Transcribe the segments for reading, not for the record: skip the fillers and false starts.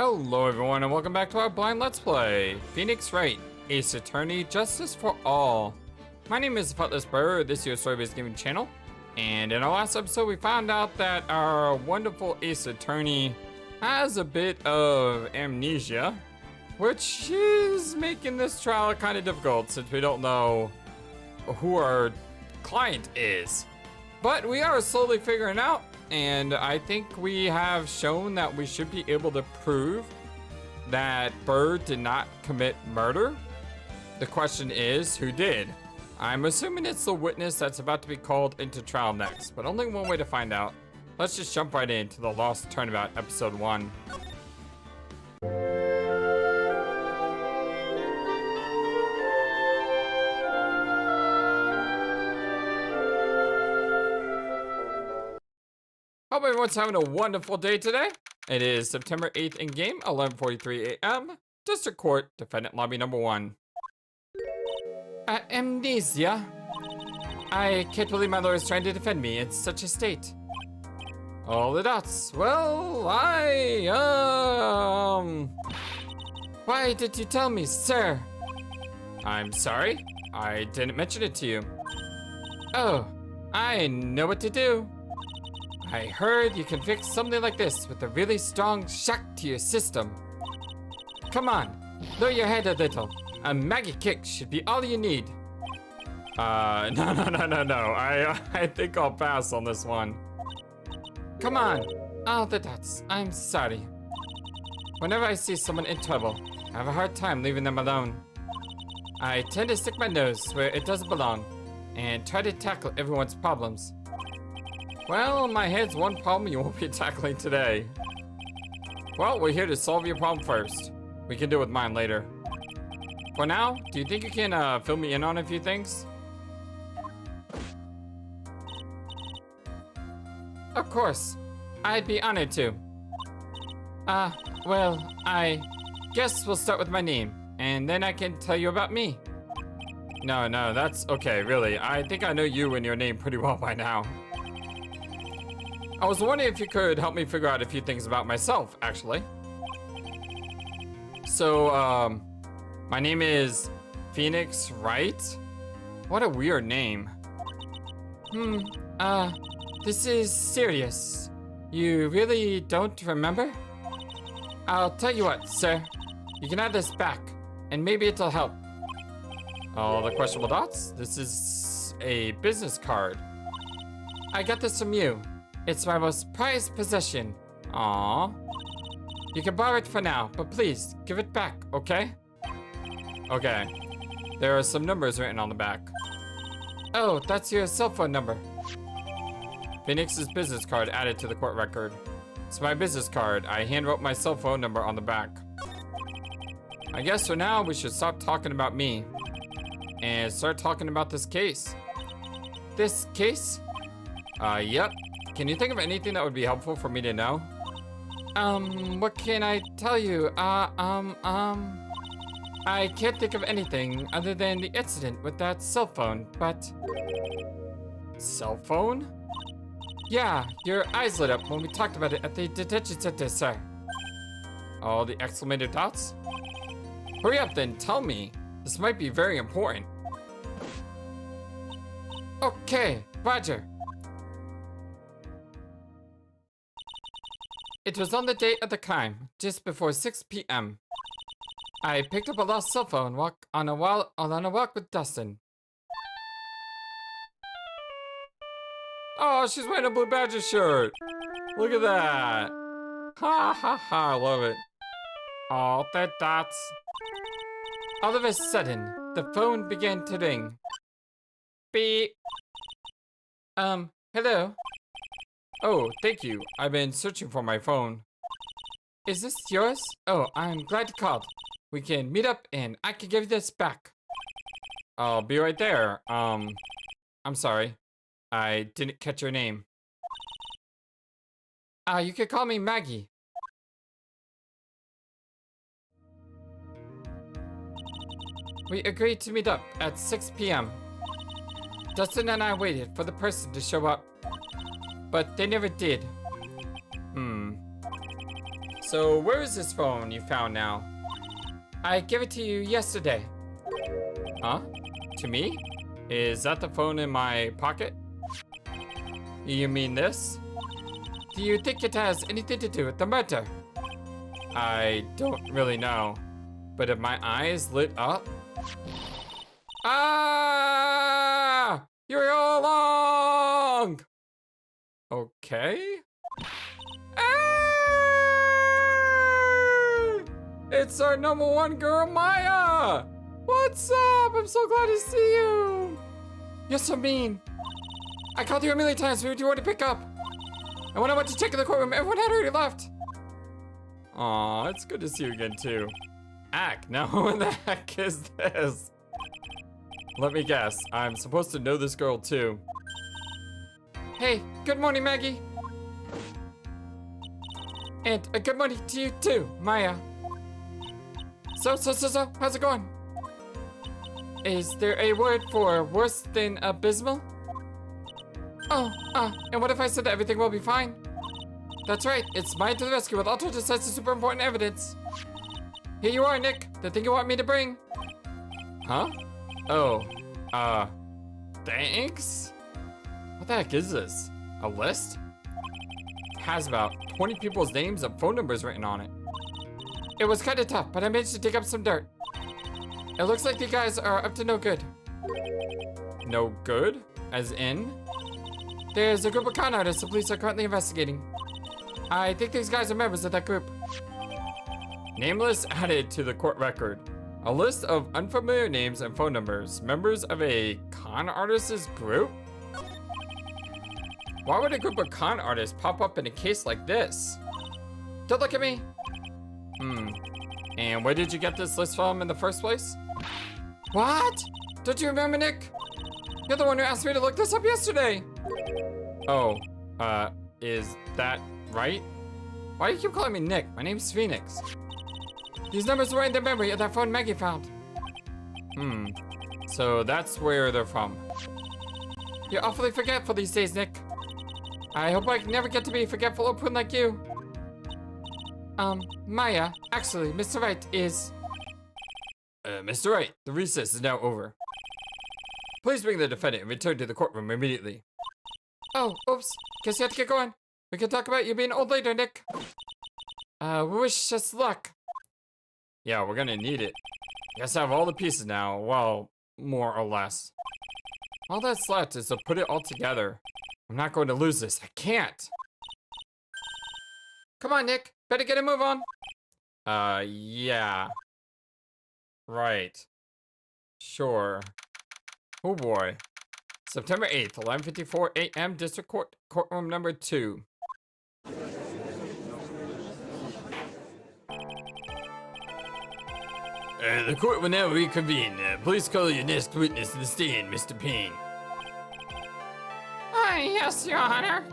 Hello everyone and welcome back to our blind let's play, Phoenix Wright, Ace Attorney, Justice for All. My name is FlightlessBird, this is your story-based gaming channel, and in our last episode we found out that our wonderful Ace Attorney has a bit of amnesia, which is making this trial kind of difficult since we don't know who our client is. But we are slowly figuring out, and I think we have shown that we should be able to prove that Bird did not commit murder. The question is, who did? I'm assuming it's the witness that's about to be called into trial next, but only one way to find out. Let's just jump right into the Lost Turnabout episode 1. Hope everyone's having a wonderful day today. It is September 8th in game, 11:43 a.m. District Court, Defendant Lobby number 1. Amnesia. I can't believe my lawyer is trying to defend me in such a state. All the dots. Well, why did you tell me, sir? I'm sorry. I didn't mention it to you. Oh, I know what to do. I heard you can fix something like this with a really strong shock to your system. Come on, lower your head a little. A Maggie kick should be all you need. No. I think I'll pass on this one. Come on, all the dots. I'm sorry. Whenever I see someone in trouble, I have a hard time leaving them alone. I tend to stick my nose where it doesn't belong and try to tackle everyone's problems. Well, my head's one problem you won't be tackling today. Well, we're here to solve your problem first. We can deal with mine later. For now, do you think you can fill me in on a few things? Of course. I'd be honored to. Well, I guess we'll start with my name, and then I can tell you about me. No, that's okay, really. I think I know you and your name pretty well by now. I was wondering if you could help me figure out a few things about myself, actually. So, my name is Phoenix Wright? What a weird name. This is serious. You really don't remember? I'll tell you what, sir. You can have this back, and maybe it'll help. All the questionable dots? This is a business card. I got this from you. It's my most prized possession. Aww. You can borrow it for now, but please, give it back, okay? Okay. There are some numbers written on the back. Oh, that's your cell phone number. Phoenix's business card added to the court record. It's my business card. I handwrote my cell phone number on the back. I guess for now, we should stop talking about me and start talking about this case. This case? Yep. Can you think of anything that would be helpful for me to know? What can I tell you? I can't think of anything other than the incident with that cell phone, but... Cell phone? Yeah, your eyes lit up when we talked about it at the detention center, sir. All the exclamated dots? Hurry up then, tell me. This might be very important. Okay, Roger. It was on the date of the crime, just before 6 p.m. I picked up a lost cell phone on a walk with Dustin. Oh, she's wearing a Blue Badger shirt. Look at that. Ha ha ha, I love it. All the dots. All of a sudden, the phone began to ring. Beep. Hello? Oh, thank you. I've been searching for my phone. Is this yours? Oh, I'm glad you called. We can meet up and I can give you this back. I'll be right there. I'm sorry. I didn't catch your name. You could call me Maggie. We agreed to meet up at 6 p.m. Dustin and I waited for the person to show up, but they never did. So where is this phone you found now? I gave it to you yesterday. Huh? To me? Is that the phone in my pocket? You mean this? Do you think it has anything to do with the murder? I don't really know. But if my eyes lit up... Ah! You're all along! Okay. Ah! It's our #1 girl, Maya! What's up? I'm so glad to see you! You're so mean. I called you a million times, but you wanted to pick up. And when I went to check in the courtroom, everyone had already left. Aw, it's good to see you again, too. Ack, now what the heck is this? Let me guess, I'm supposed to know this girl, too. Hey, good morning, Maggie. And a good morning to you, too, Maya. So, how's it going? Is there a word for worse than abysmal? Oh, and what if I said that everything will be fine? That's right, it's mine to the rescue with altered sets of super important evidence. Here you are, Nick, the thing you want me to bring. Huh? Oh, thanks? What the heck is this? A list? It has about 20 people's names and phone numbers written on it. It was kinda tough, but I managed to dig up some dirt. It looks like the guys are up to no good. No good? As in? There's a group of con artists the police are currently investigating. I think these guys are members of that group. Nameless added to the court record. A list of unfamiliar names and phone numbers. Members of a con artists group? Why would a group of con artists pop up in a case like this? Don't look at me. And where did you get this list from in the first place? What? Don't you remember, Nick? You're the one who asked me to look this up yesterday. Oh, is that right? Why do you keep calling me Nick? My name's Phoenix. These numbers were in the memory of that phone Maggie found. So that's where they're from. You're awfully forgetful these days, Nick. I hope I never get to be a forgetful open like you. Maya, actually, Mr. Wright is... Mr. Wright, the recess is now over. Please bring the defendant and return to the courtroom immediately. Oh, oops. Guess you have to get going. We can talk about you being old later, Nick. Wish us luck. Yeah, we're gonna need it. Guess I have all the pieces now. Well, more or less. All that's left is to put it all together. I'm not going to lose this. I can't. Come on, Nick. Better get a move on. Yeah. Right. Sure. Oh boy. September 8th, 11:54 a.m. District Court, courtroom number 2. The court will now reconvene. Please call your next witness to the stand, Mr. Payne. Yes, Your Honor.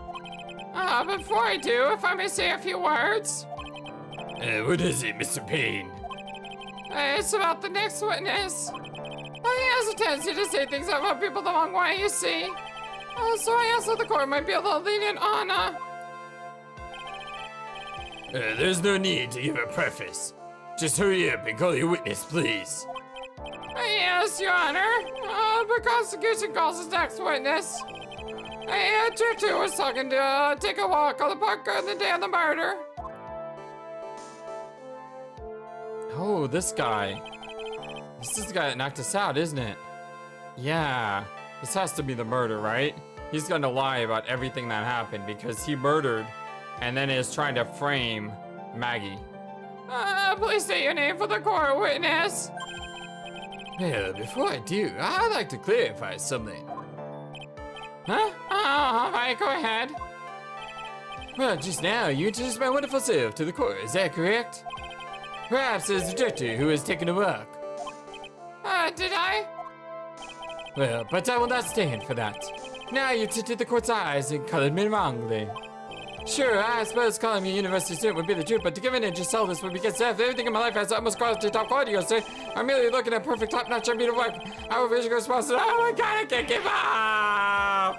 Before I do, if I may say a few words. What is it, Mr. Payne? It's about the next witness. He has a tendency to say things that rub people the wrong way, you see. So I asked that the court might be a little lenient on, There's no need to give a preface. Just hurry up and call your witness, please. Yes, Your Honor. The prosecution calls his next witness. Tutu was talking to take a walk on the park on the day of the murder. Oh, this guy. This is the guy that knocked us out, isn't it? Yeah. This has to be the murder, right? He's gonna lie about everything that happened because he murdered and then is trying to frame Maggie. Please state your name for the court, witness. Well, before I do, I'd like to clarify something. Huh? All right, go ahead. Well, just now, you introduced my wonderful self to the court, is that correct? Perhaps as the director who has taken a walk. Did I? Well, but I will not stand for that. Now you've tinted the court's eyes and colored me wrongly. Sure, I suppose calling me a university student would be the truth, but to give in and just sell this would be against everything in my life has utmost quality, top quality, you say. I'm merely looking at perfect top-notch unbeatable work. I will visually response to oh my god, I can't give up!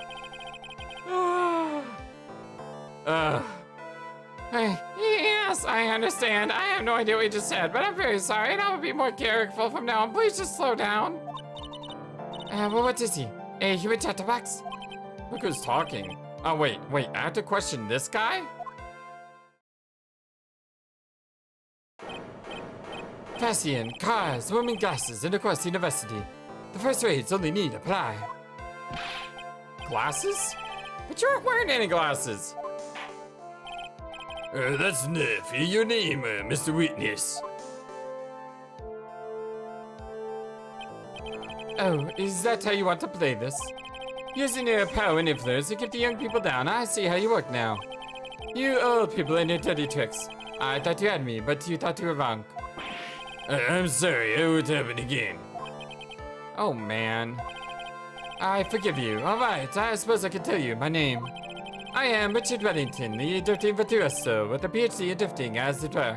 Yes, I understand. I have no idea what you just said, but I'm very sorry, and I will be more careful from now on. Please just slow down. Well, what is he? A human chatterbox? Look who's talking. Oh, wait, I have to question this guy? Fashion, cars, swimming glasses, and of course, university. The first rates only need apply. Glasses? But you aren't wearing any glasses. That's enough. Your name, Mr. Witness. Oh, is that how you want to play this? Using your power and influence to keep the young people down. I see how you work now. You old people and your dirty tricks. I thought you had me, but you thought you were wrong. I'm sorry, it would happen again. Oh, man. I forgive you. Alright, I suppose I can tell you my name. I am Richard Reddington, the drifting virtuoso, with a PhD in drifting, as it were.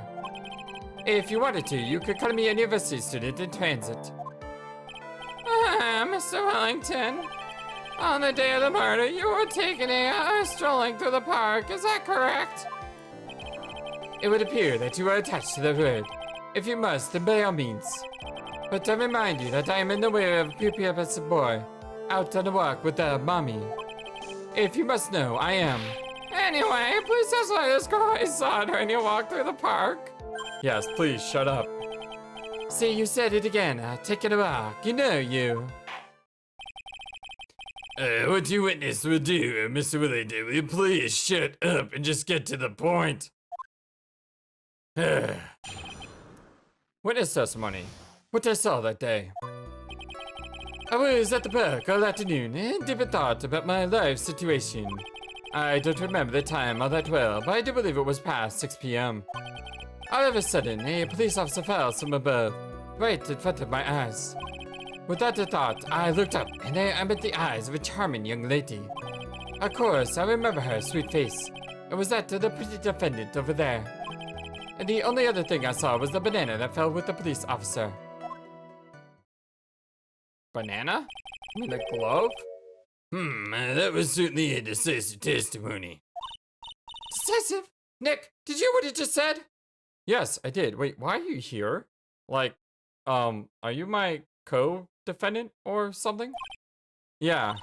If you wanted to, you could call me a university student in transit. Mr. Wellington. On the day of the murder, you were taking strolling through the park, is that correct? It would appear that you are attached to the bird. If you must, then by all means. But I remind you that I am in the way of a pupilous boy, out on a walk with a mommy. If you must know, I am. Anyway, please just let us go. I saw during your walk through the park. Yes, please, shut up. See, you said it again. Taking a walk. You know you. What you witness will do, Mr. Willington. Will you please shut up and just get to the point? Witness testimony. What I saw that day. I was at the park all afternoon and deep in thought about my life situation. I don't remember the time all that well, but I do believe it was past 6 p.m. All of a sudden, a police officer fell from above, right in front of my eyes. Without a thought, I looked up and there I met the eyes of a charming young lady. Of course, I remember her sweet face. It was that of the pretty defendant over there. And the only other thing I saw was the banana that fell with the police officer. Banana? You mean the glove? That was certainly a decisive testimony. Decisive? Nick, did you hear what he just said? Yes, I did. Wait, why are you here? Like, are you my co-defendant or something? Yeah.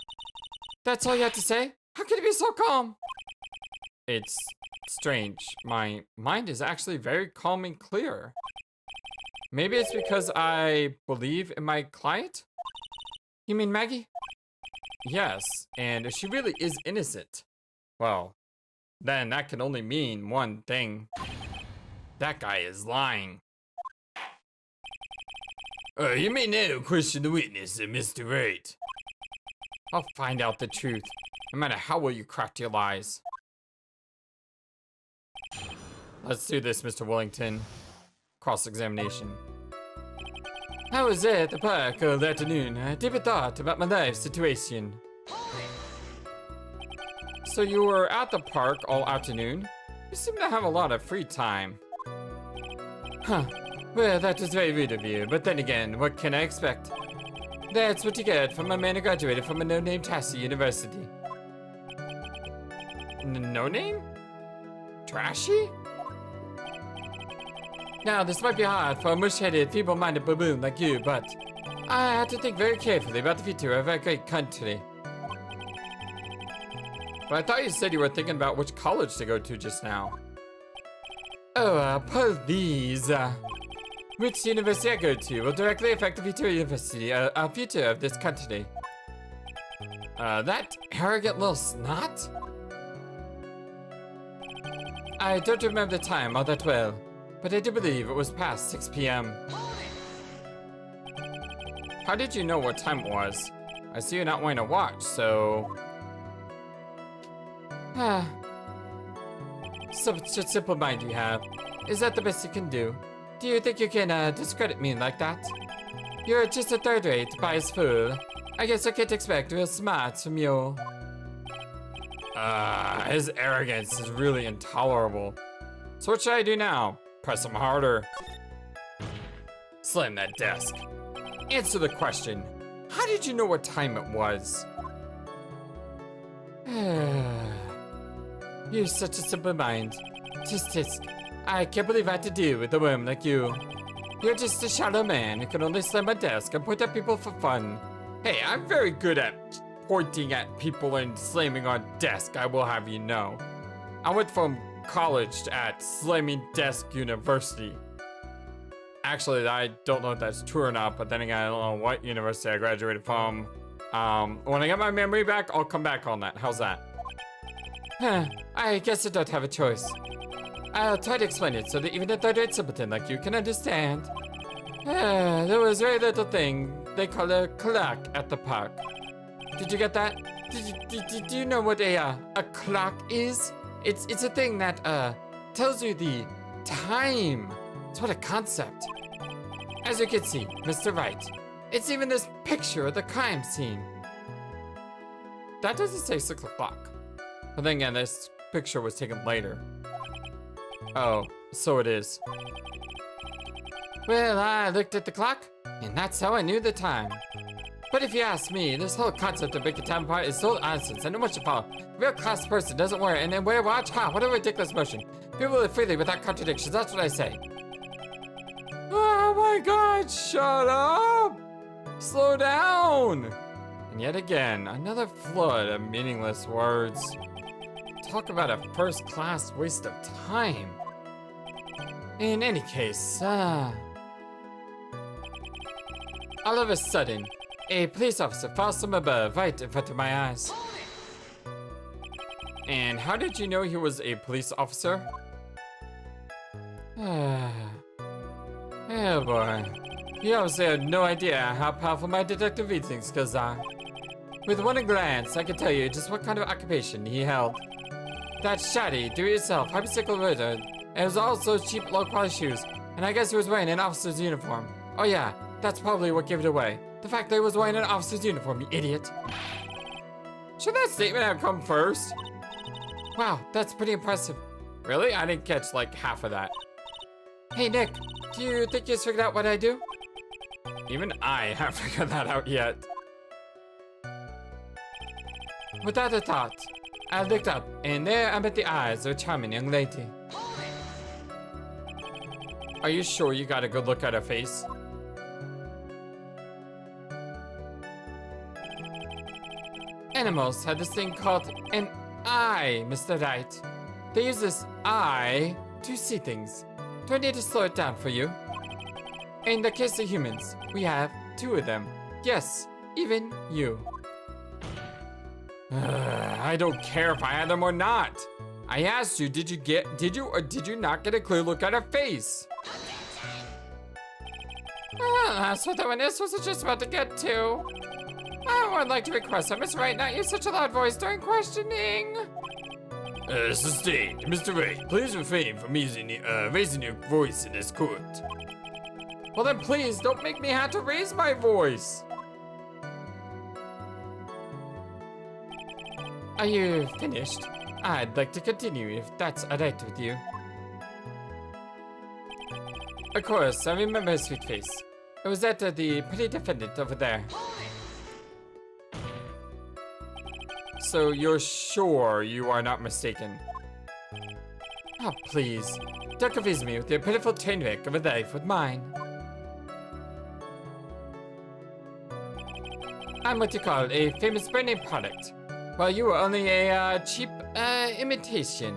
That's all you had to say? How can you be so calm? It's strange. My mind is actually very calm and clear. Maybe it's because I believe in my client? You mean Maggie? Yes, and if she really is innocent, well, then that can only mean one thing. That guy is lying. You may now question the witness, Mr. Wright. I'll find out the truth, no matter how well you craft your lies. Let's do this, Mr. Wellington. Cross-examination. I was at the park all afternoon. I deep thought about my life situation. So you were at the park all afternoon? You seem to have a lot of free time. Huh. Well, that was very rude of you, but then again, what can I expect? That's what you get from a man who graduated from a no-name trashy university. No-name? Trashy? Now, this might be hard for a mush-headed, feeble-minded baboon like you, but I have to think very carefully about the future of our great country. But I thought you said you were thinking about which college to go to just now. Oh, please. Which university I go to will directly affect the future of this country. That arrogant little snot? I don't remember the time all that well, but I do believe it was past 6 p.m. How did you know what time it was? I see you're not wearing a watch, so... Such a simple mind you have. Is that the best you can do? Do you think you can discredit me like that? You're just a third-rate, biased fool. I guess I can't expect real smarts from you. His arrogance is really intolerable. So what should I do now? Press him harder. Slam that desk. Answer the question. How did you know what time it was? You're such a simple mind. Tisk. I can't believe I had to deal with a worm like you. You're just a shallow man who can only slam a desk and point at people for fun. Hey, I'm very good at pointing at people and slamming on desk, I will have you know. I went from college at Slamming Desk University. Actually, I don't know if that's true or not, but then again, I don't know what university I graduated from. When I get my memory back, I'll come back on that. How's that? I guess I don't have a choice. I'll try to explain it so that even a third-rate simpleton like you can understand. There was a very little thing they call a clock at the park. Did you get that? Do you know what a clock is? It's a thing that tells you the time. It's what a concept. As you can see, Mr. Wright, it's even this picture of the crime scene. That doesn't say 6 o'clock. But then again, this picture was taken later. Oh, so it is. Well, I looked at the clock, and that's how I knew the time. But if you ask me, this whole concept of breaking time apart is so nonsense, and no one should follow. A real class person doesn't wear it and then wear a watch? Ha, what a ridiculous notion. People live freely without contradictions, that's what I say. Oh my god, shut up! Slow down! And yet again, another flood of meaningless words. Talk about a first-class waste of time. In any case, all of a sudden, a police officer falls from above right in front of my eyes. And how did you know he was a police officer? Oh boy. You obviously had no idea how powerful my deductive reasoning skills are. With one glance, I can tell you just what kind of occupation he held. That shoddy, do-it-yourself, hypothetical murder, and it was also cheap, low-quality shoes, and I guess he was wearing an officer's uniform. Oh yeah, that's probably what gave it away. The fact that he was wearing an officer's uniform, you idiot. Should that statement have come first? Wow, that's pretty impressive. Really? I didn't catch like half of that. Hey Nick, do you think you just figured out what I do? Even I haven't figured that out yet. Without a thought, I looked up, and there I met the eyes of a charming young lady. Are you sure you got a good look at her face? Animals have this thing called an eye, Mr. Wright. They use this eye to see things. Do I need to slow it down for you? In the case of humans, we have 2 of them. Yes, even you. I don't care if I had them or not. I asked you, did you or did you not get a clear look at her face? That's what the witness was just about to get to. I would like to request that Miss Wright not use such a loud voice during questioning. Sustained. Mr. Wright, please refrain from raising your voice in this court. Well then please, don't make me have to raise my voice. Are you finished? I'd like to continue if that's alright with you. Of course, I remember his sweet face. It was that of the pretty defendant over there. So you're sure you are not mistaken? Oh, please. Don't confuse me with your pitiful train wreck of a life with mine. I'm what you call a famous brand name product, while you are only a cheap imitation.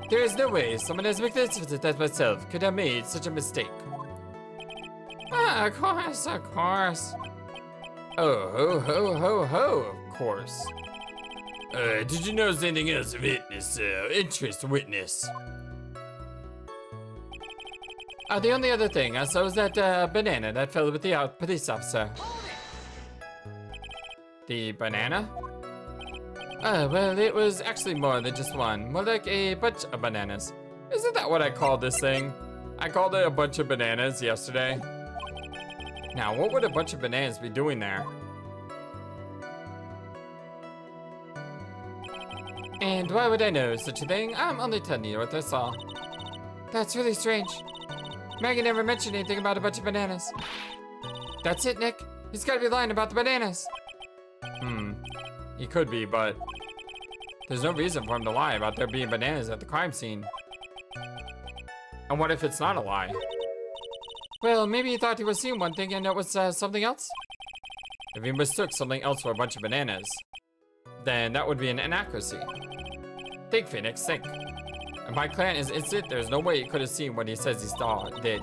There is no way someone as magnificent as myself could have made such a mistake. Of course, of course. Oh, ho, ho, ho, ho, of course. Did you notice anything else of interest, witness? The only other thing I saw was that banana that fell with the police officer. The banana? Well, it was actually more than just one. More like a bunch of bananas. Isn't that what I called this thing? I called it a bunch of bananas yesterday. Now, what would a bunch of bananas be doing there? And why would I know such a thing? I'm only telling you what I saw. That's really strange. Maggie never mentioned anything about a bunch of bananas. That's it, Nick. He's gotta be lying about the bananas. He could be, but there's no reason for him to lie about there being bananas at the crime scene. And what if it's not a lie? Well, maybe he thought he was seeing one thing and it was something else? If he mistook something else for a bunch of bananas, then that would be an inaccuracy. Think, Phoenix, think. If my clan is instant, there's no way he could have seen what he says he did.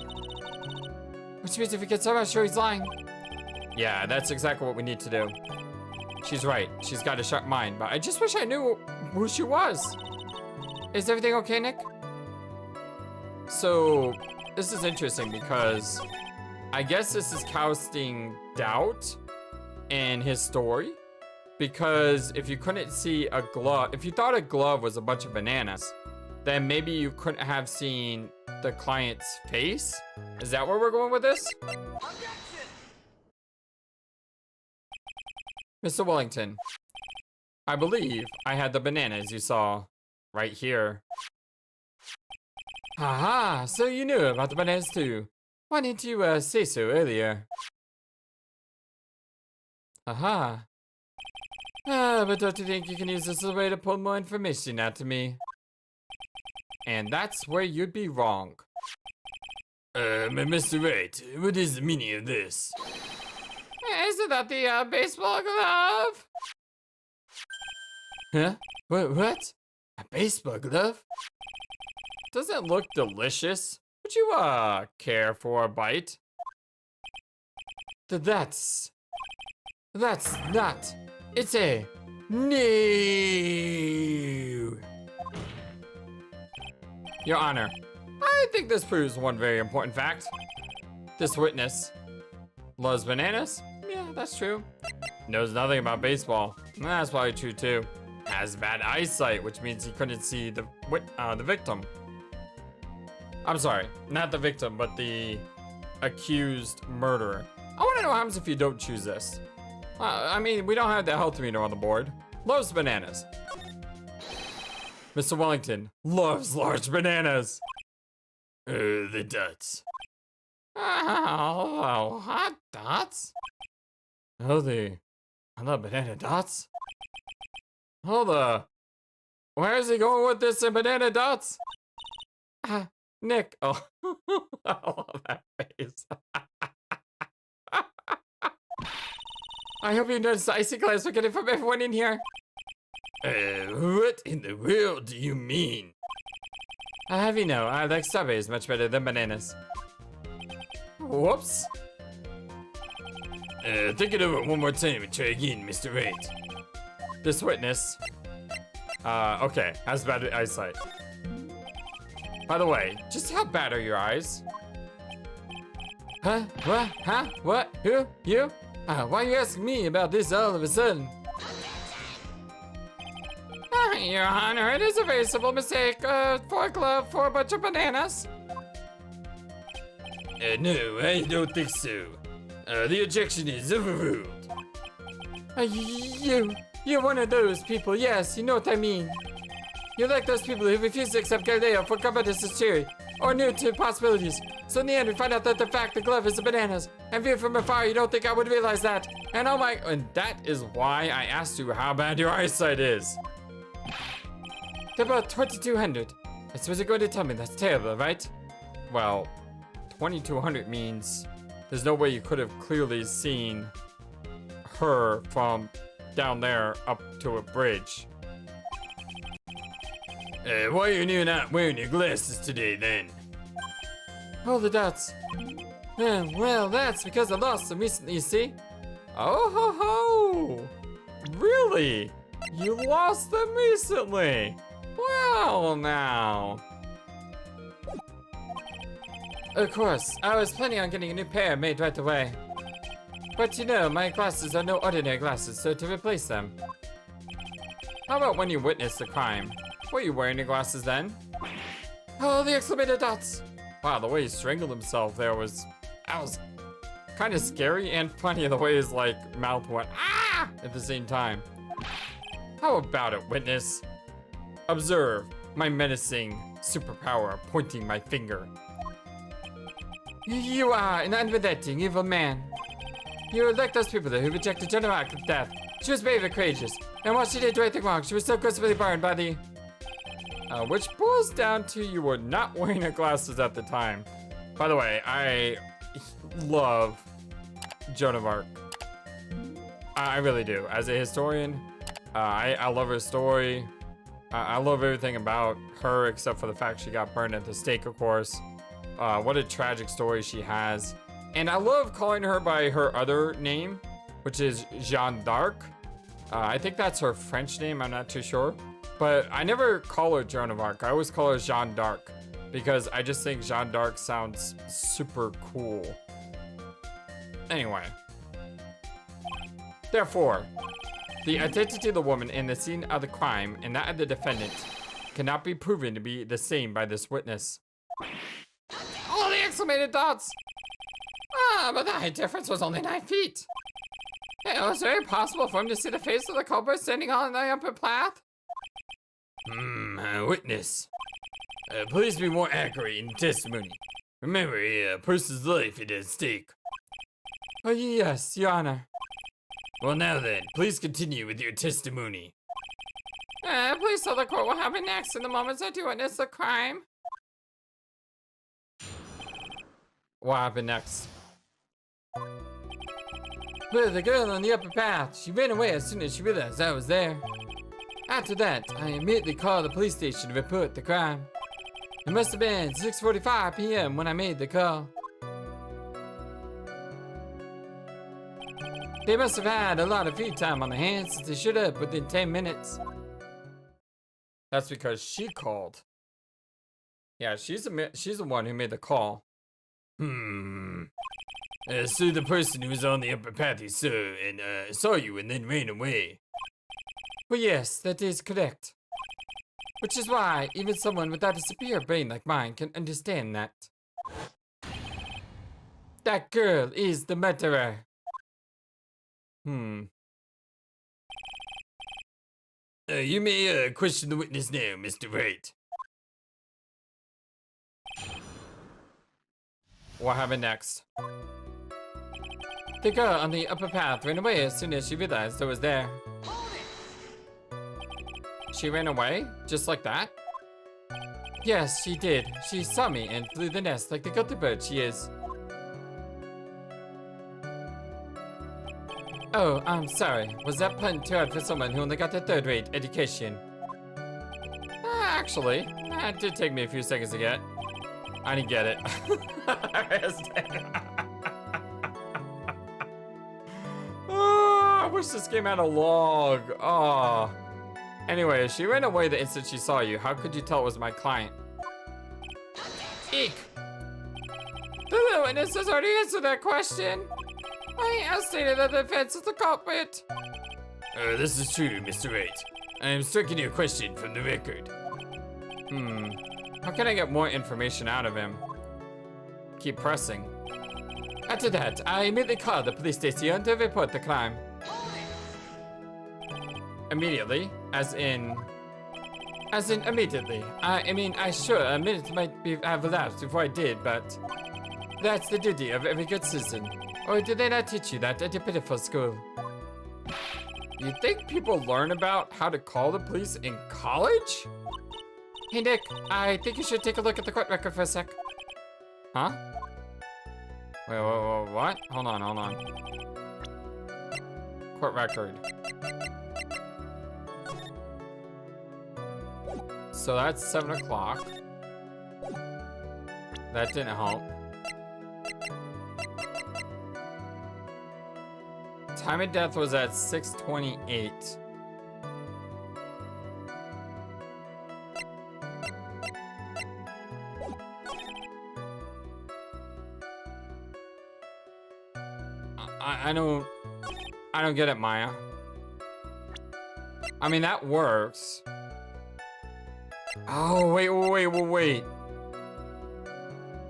Which means if he gets somehow sure he's lying. Yeah, that's exactly what we need to do. She's right. She's got a sharp mind, but I just wish I knew who she was. Is everything okay, Nick? So, this is interesting because I guess this is casting doubt in his story. Because if you couldn't see a glove, if you thought a glove was a bunch of bananas, then maybe you couldn't have seen the client's face. Is that where we're going with this? Mr. Wellington, I believe I had the bananas you saw right here. Aha, so you knew about the bananas too. Why didn't you say so earlier? Aha. But don't you think you can use this as a way to pull more information out of me? And that's where you'd be wrong. Mr. Wright, what is the meaning of this? Isn't that the baseball glove? Huh? What? A baseball glove? Doesn't look delicious. Would you, care for a bite? That's not. It's a no. Your Honor, I think this proves one very important fact. This witness loves bananas. Yeah, that's true. Knows nothing about baseball. That's probably true too. Has bad eyesight, which means he couldn't see the victim. I'm sorry, not the victim, but the accused murderer. I want to know what happens if you don't choose this. I mean, we don't have the health meter on the board. Loves bananas. Mr. Wellington loves large bananas. The dots. Oh, hot dots? Oh, the banana dots? Where is he going with this banana dots? Nick. Oh, I love that face. I hope you noticed the icy glass we're getting from everyone in here. What in the world do you mean? I have you know, I like strawberries much better than bananas. Whoops. Think it over one more time and try again, Mr. Wright. This witness, okay, has bad eyesight. By the way, just how bad are your eyes? Huh? What? Huh? What? Who? You? Why are you asking me about this all of a sudden? Your Honor, it is a very simple mistake. For a glove for a bunch of bananas. No, I don't think so. The objection is overruled. You're one of those people, yes, you know what I mean. You're like those people who refuse to accept Galileo for Copernicus' theory, or new to possibilities. So in the end, we find out that the glove is the bananas. And viewed from afar, you don't think I would realize that. And and that is why I asked you how bad your eyesight is. They're about 2200. I suppose you're going to tell me that's terrible, right? Well, 2200 means there's no way you could have clearly seen her from down there up to a bridge. Why are you not wearing your glasses today, then? Oh, the dots. Well, that's because I lost them recently, you see? Oh, ho, ho! Really? You lost them recently? Well, now. Of course, I was planning on getting a new pair made right away. But you know, my glasses are no ordinary glasses, so to replace them. How about when you witnessed the crime? Were you wearing your glasses then? Oh, the exclamated dots! Wow, the way he strangled himself there was kind of scary and funny the way his mouth went ah at the same time. How about it, witness? Observe my menacing superpower pointing my finger. You are an unrelenting evil man. You are like those people who rejected General Act of death. She was brave and courageous, and while she did do anything wrong, she was so gracefully burned by the... which boils down to you were not wearing your glasses at the time. By the way, I love Joan of Arc. I really do. As a historian, I love her story. I love everything about her except for the fact she got burned at the stake, of course. What a tragic story she has. And I love calling her by her other name, which is Jeanne d'Arc. I think that's her French name, I'm not too sure. But I never call her Joan of Arc. I always call her Jeanne d'Arc because I just think Jeanne d'Arc sounds super cool. Anyway. Therefore, the identity of the woman in the scene of the crime and that of the defendant cannot be proven to be the same by this witness. All the exclamated thoughts! But the height difference was only 9 feet. It was very possible for him to see the face of the culprit standing on the upper path. Witness. Please be more accurate in testimony. Remember, a person's life is at stake. Oh, yes, Your Honor. Well, now then, please continue with your testimony. Please tell the court what happened next in the moments that you witnessed the crime. What happened next? Well, the girl on the upper path, she ran away as soon as she realized I was there. After that, I immediately called the police station to report the crime. It must have been 6:45 p.m. when I made the call. They must have had a lot of free time on their hands since they showed up within 10 minutes. That's because she called. Yeah, she's the one who made the call. So the person who was on the upper path saw you and then ran away. Well, yes, that is correct. Which is why even someone without a superior brain like mine can understand that. That girl is the murderer. You may question the witness now, Mr. Wright. What happened next? The girl on the upper path ran away as soon as she realized I was there. She ran away? Just like that? Yes, she did. She saw me and flew the nest like the guilty bird she is. Oh, I'm sorry. Was that pun too hard for someone who only got a third-rate education? Actually, that did take me a few seconds to get. I didn't get it. I wish this game had a log. Oh. Anyway, she ran away the instant she saw you. How could you tell it was my client? Eek! The witness has already answered that question. I have stated that the defense is the culprit. This is true, Mr. Wright. I am striking your question from the record. How can I get more information out of him? Keep pressing. After that, I immediately called the police station to report the crime. Immediately? As in immediately. I mean, a minute might have elapsed before I did, but that's the duty of every good citizen. Or did they not teach you that at your pitiful school? You think people learn about how to call the police in college? Hey Nick, I think you should take a look at the court record for a sec. Huh? Wait, what? Hold on. Court record. So that's 7 o'clock. That didn't help. Time of death was at 6:28. I don't get it, Maya. I mean, that works. Oh, wait.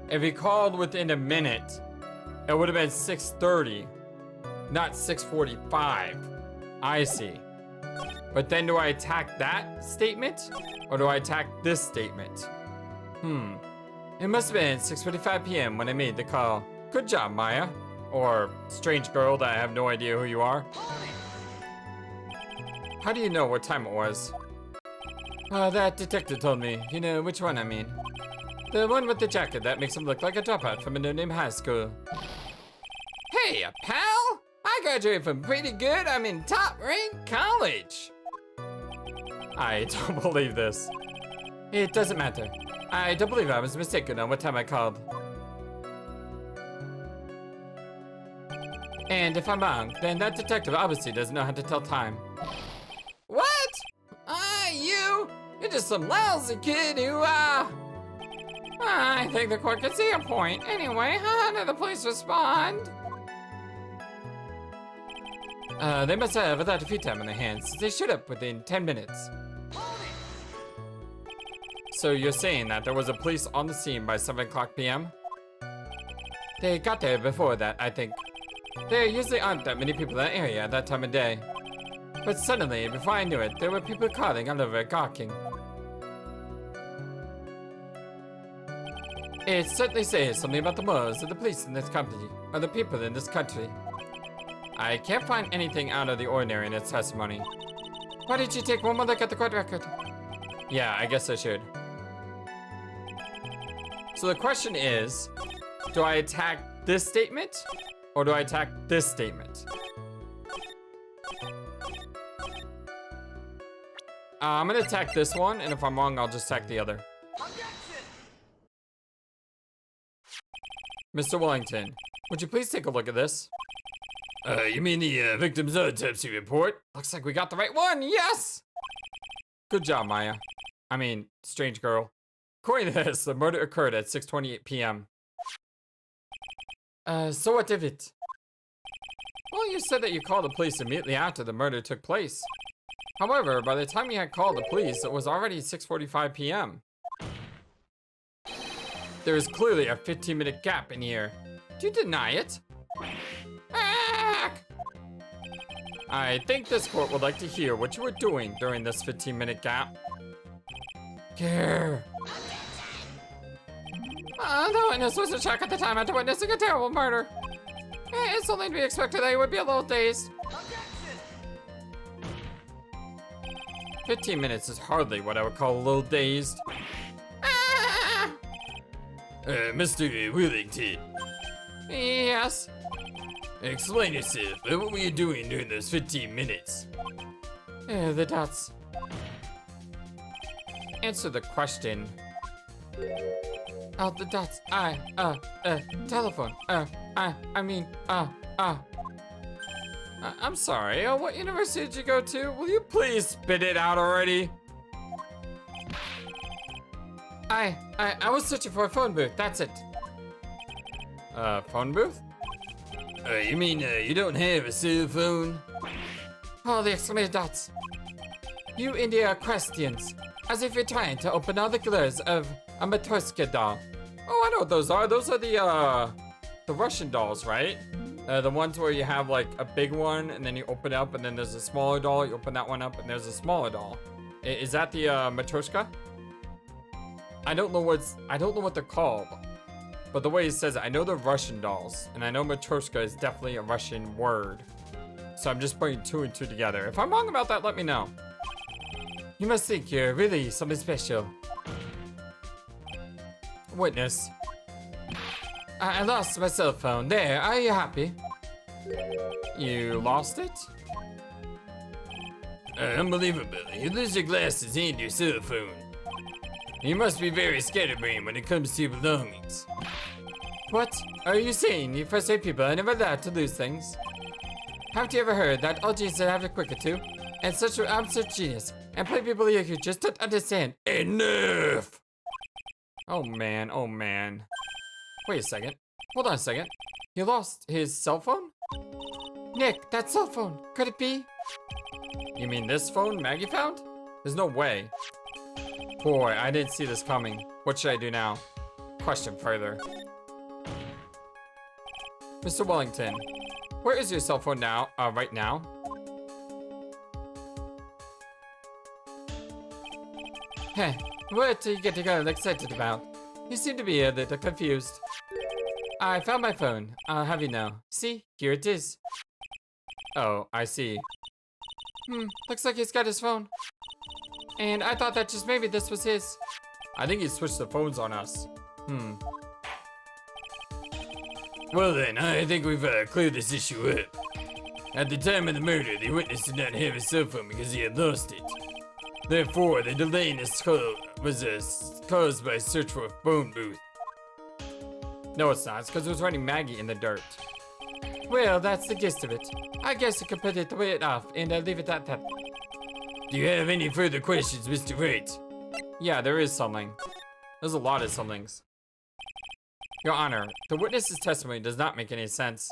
If he called within a minute, it would have been 6:30, not 6:45. I see. But then do I attack that statement? Or do I attack this statement? It must have been 6:45 p.m. when I made the call. Good job, Maya. Or strange girl that I have no idea who you are. How do you know what time it was? That detective told me. You know which one I mean. The one with the jacket that makes him look like a dropout from a no-name high school. Hey, a pal? I graduated from pretty good. I'm in top-ranked college. I don't believe this. It doesn't matter. I don't believe I was mistaken on what time I called. And if I'm wrong, then that detective obviously doesn't know how to tell time. What? You're just some lousy kid who, I think the court can see a point. Anyway, how did the police respond? They must have a lot of free time on their hands. They showed up within 10 minutes. So you're saying that there was a police on the scene by 7 o'clock p.m.? They got there before that, I think. There usually aren't that many people in that area at that time of day. But suddenly, before I knew it, there were people calling all over, gawking. It certainly says something about the morals of the police in this company, or the people in this country. I can't find anything out of the ordinary in its testimony. Why did you take one more look at the court record? Yeah, I guess I should. So the question is, do I attack this statement, or do I attack this statement? I'm gonna attack this one, and if I'm wrong, I'll just attack the other. Mr. Wellington, would you please take a look at this? You mean the victim's autopsy report? Looks like we got the right one, yes! Good job, Maya. I mean, strange girl. According to this, the murder occurred at 6:28 p.m. So what of it? Well, you said that you called the police immediately after the murder took place. However, by the time you had called the police, it was already 6:45 p.m. There is clearly a 15-minute gap in here. Do you deny it? I think this court would like to hear what you were doing during this 15-minute gap. Grr. The witness was in shock at the time after witnessing a terrible murder. It's only to be expected that he would be a little dazed. 15 minutes is hardly what I would call a little dazed. Mr. Wellington. Yes? Explain yourself. What were you doing during those 15 minutes? The dots. Answer the question. The dots. Telephone. I'm sorry. What university did you go to? Will you please spit it out already? I was searching for a phone booth. That's it. Phone booth? You mean you don't have a cell phone? Oh, the exclamated dots. You India questions. As if you're trying to open all the colors of a Matryoshka doll. Oh, I know what those are. Those are the Russian dolls, right? The ones where you have like a big one and then you open it up and then there's a smaller doll. You open that one up and there's a smaller doll. Is that the Matryoshka? I don't know what they're called. But the way he says it, I know they're Russian dolls. And I know Matryoshka is definitely a Russian word. So I'm just putting 2 and 2 together. If I'm wrong about that, let me know. You must think you're really something special. Witness. I lost my cell phone. There, are you happy? You lost it? Unbelievable. You lose your glasses and your cell phone. You must be very scatterbrained when it comes to your belongings. What are you saying? You frustrate people are never allowed to lose things. Haven't you ever heard that all geniuses have a quick or two? And such an absolute genius. And play people like you just don't understand. Enough! Oh man, oh man. Wait a second. Hold on a second. He lost his cell phone? Nick, that cell phone. Could it be? You mean this phone Maggie found? There's no way. Boy, I didn't see this coming. What should I do now? Question further. Mr. Wellington, where is your cell phone now? Right now? Heh, what are you getting all excited about? You seem to be a little confused. I found my phone. I'll have you know. See, here it is. Oh, I see. Looks like he's got his phone. And I thought that just maybe this was his. I think he switched the phones on us. Well then, I think we've cleared this issue up. At the time of the murder, the witness did not have a cell phone because he had lost it. Therefore, the delay in his call was caused by a search for a phone booth. No, it's not. It's because it was writing Maggie in the dirt. Well, that's the gist of it. I guess you could put it right off and leave it at that. Do you have any further questions, Mr. Wright? Yeah, there is something. There's a lot of somethings. Your Honor, the witness's testimony does not make any sense.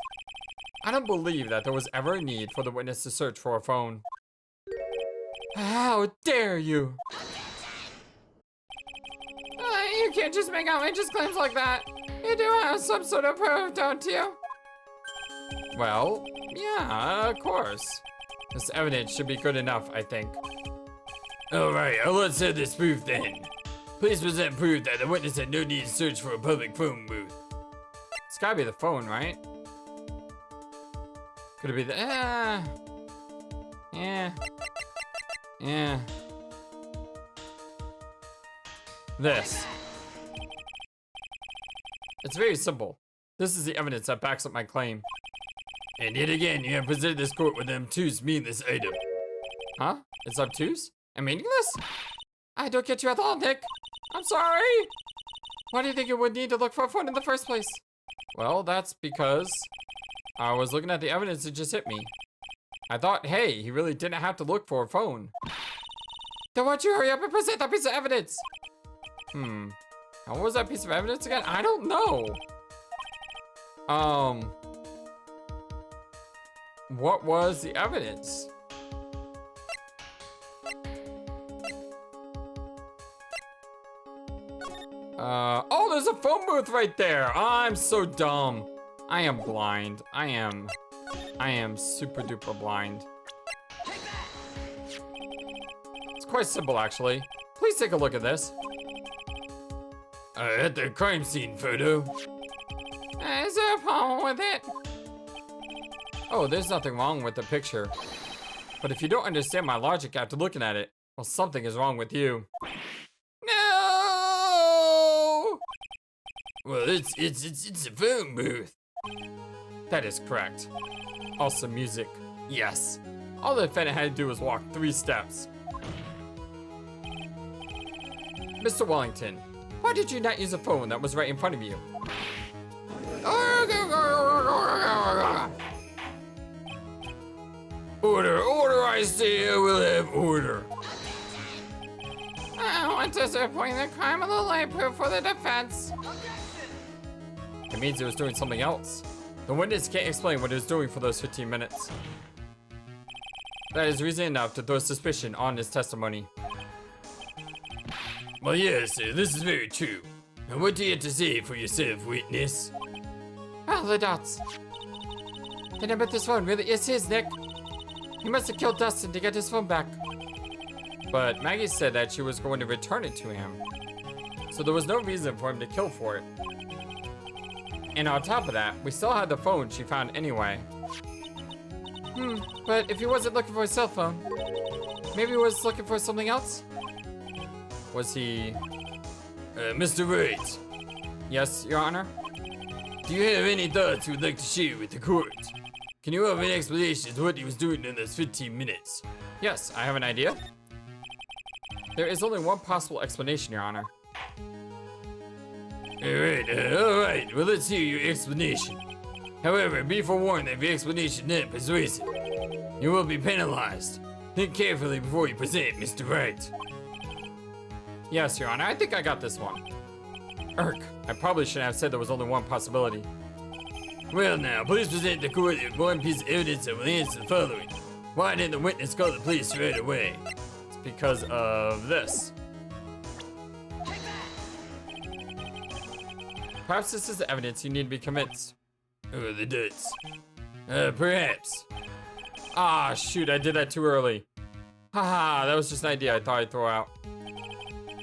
I don't believe that there was ever a need for the witness to search for a phone. How dare you! You can't just make outrageous claims like that. You do have some sort of proof, don't you? Well, yeah, of course. This evidence should be good enough, I think. Alright, let's have this proof then. Please present proof that the witness had no need to search for a public phone booth. It's gotta be the phone, right? Could it be the... Yeah. This. It's very simple. This is the evidence that backs up my claim. And yet again, you have presented this court with an obtuse, meaningless item. Huh? It's obtuse? And meaningless? I don't get you at all, Nick. I'm sorry. Why do you think you would need to look for a phone in the first place? Well, that's because I was looking at the evidence that just hit me. I thought, hey, he really didn't have to look for a phone. Then why don't you hurry up and present that piece of evidence? And what was that piece of evidence again? I don't know. What was the evidence? Oh, there's a phone booth right there. I'm so dumb. I am blind. I am super duper blind. It's quite simple, actually. Please take a look at this. At the crime scene photo. Is there a problem with it? Oh, there's nothing wrong with the picture. But if you don't understand my logic after looking at it, well, something is wrong with you. No! Well, it's a phone booth. That is correct. Also music. Yes. All the defendant had to do was walk 3 steps. Mr. Wellington, why did you not use a phone that was right in front of you? Order, I say, I will have order. I want to disappoint the crime of the light proof for the defense. It means he was doing something else. The witness can't explain what he was doing for those 15 minutes. That is reason enough to throw suspicion on his testimony. Well, yes, this is very true. And what do you have to say for yourself, witness? Well, the dots. Then I bet this phone really is his, Nick. He must have killed Dustin to get his phone back. But Maggie said that she was going to return it to him. So there was no reason for him to kill for it. And on top of that, we still had the phone she found anyway. But if he wasn't looking for a cell phone, maybe he was looking for something else? Was he... Mr. Wright. Yes, Your Honor? Do you have any thoughts you would like to share with the court? Can you have an explanation of what he was doing in those 15 minutes? Yes, I have an idea. There is only one possible explanation, Your Honor. Alright, well, let's hear your explanation. However, be forewarned that if your explanation is not persuasive, you will be penalized. Think carefully before you present, Mr. Wright. Yes, Your Honor, I think I got this one. I probably shouldn't have said there was only one possibility. Well now, please present the court with one piece of evidence that will answer the following. Why didn't the witness call the police right away? It's because of this. Perhaps this is the evidence you need to be convinced. Oh, the dots. Perhaps. Ah, shoot, I did that too early. Haha, that was just an idea I thought I'd throw out.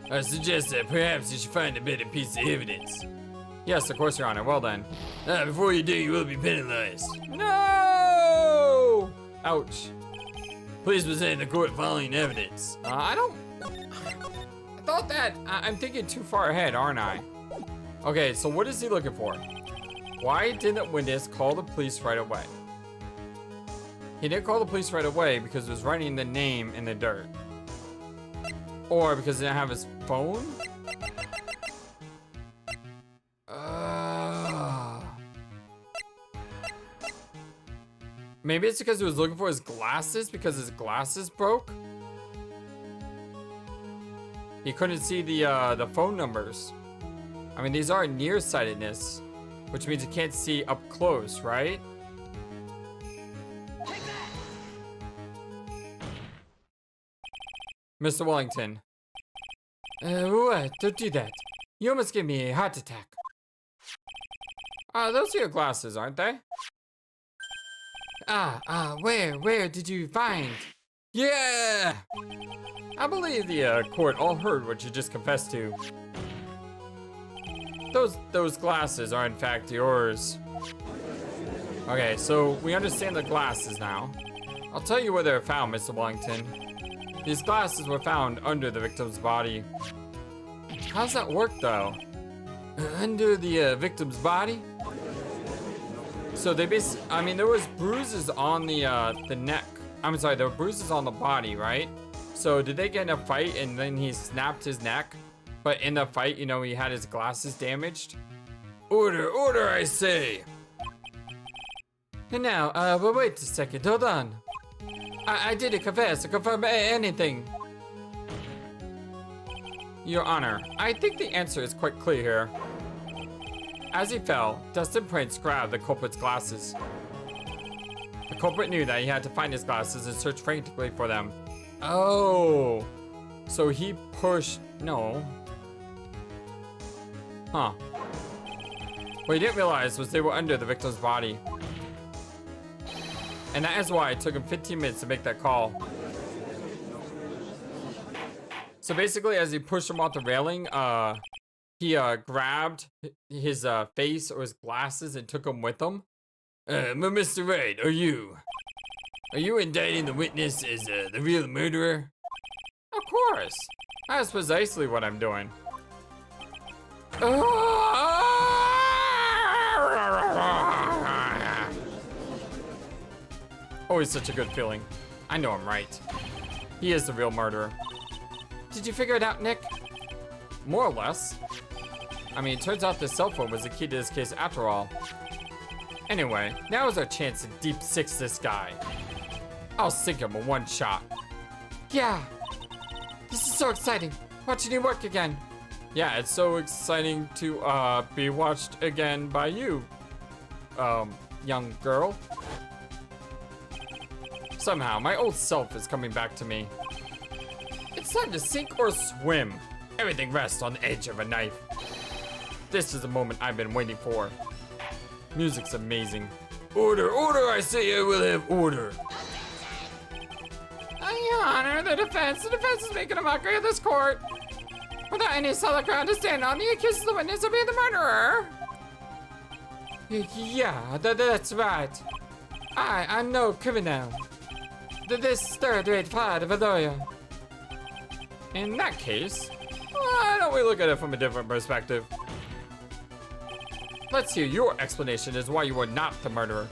I suggest that perhaps you should find a better piece of evidence. Yes, of course, Your Honor. Well done. Before you do, you will be penalized. No! Ouch. Please present the court following evidence. I don't about that? I'm thinking too far ahead, aren't I? Okay, so what is he looking for? Why didn't witness call the police right away? He didn't call the police right away because it was writing the name in the dirt. Or because he didn't have his phone? Maybe it's because he was looking for his glasses because his glasses broke? He couldn't see the phone numbers. I mean, these are nearsightedness, which means you can't see up close, right? Mr. Wellington. What? Don't do that. You almost gave me a heart attack. Those are your glasses, aren't they? Where did you find? Yeah! I believe the court all heard what you just confessed to. Those glasses are in fact yours. Okay, so we understand the glasses now. I'll tell you where they're found, Mr. Wellington. These glasses were found under the victim's body. How's that work, though? Under the victim's body? So they I mean, there was bruises on the neck. I'm sorry, there were bruises on the body, right? So did they get in a fight and then he snapped his neck? But in the fight, you know, he had his glasses damaged? Order, I say! And now, but wait a second, hold on. I didn't confess or confirm anything. Your Honor, I think the answer is quite clear here. As he fell, dust and prints grabbed the culprit's glasses. The culprit knew that he had to find his glasses and search frantically for them. Oh, so he pushed, no. Huh. What he didn't realize was they were under the victim's body. And that is why it took him 15 minutes to make that call. So basically, as he pushed him off the railing, he grabbed his face or his glasses and took them with him. Mr. Wright, are you indicting the witness as the real murderer? Of course. That's precisely what I'm doing. Always such a good feeling. I know I'm right. He is the real murderer. Did you figure it out, Nick? More or less. I mean, it turns out this cell phone was the key to this case after all. Anyway, now is our chance to deep six this guy. I'll sink him in one shot. Yeah. This is so exciting. Watching you work again. Yeah, it's so exciting to be watched again by you, young girl. Somehow, my old self is coming back to me. It's time to sink or swim. Everything rests on the edge of a knife. This is the moment I've been waiting for. Music's amazing. Order, I say I will have order. I honor the defense. The defense is making a mockery of this court. Without any solid ground to stand on, he accuses the witness of being the murderer. Yeah, that's right. I'm no criminal. This third-rate fraud of a lawyer. In that case, why don't we look at it from a different perspective? Let's hear your explanation as why you were not the murderer.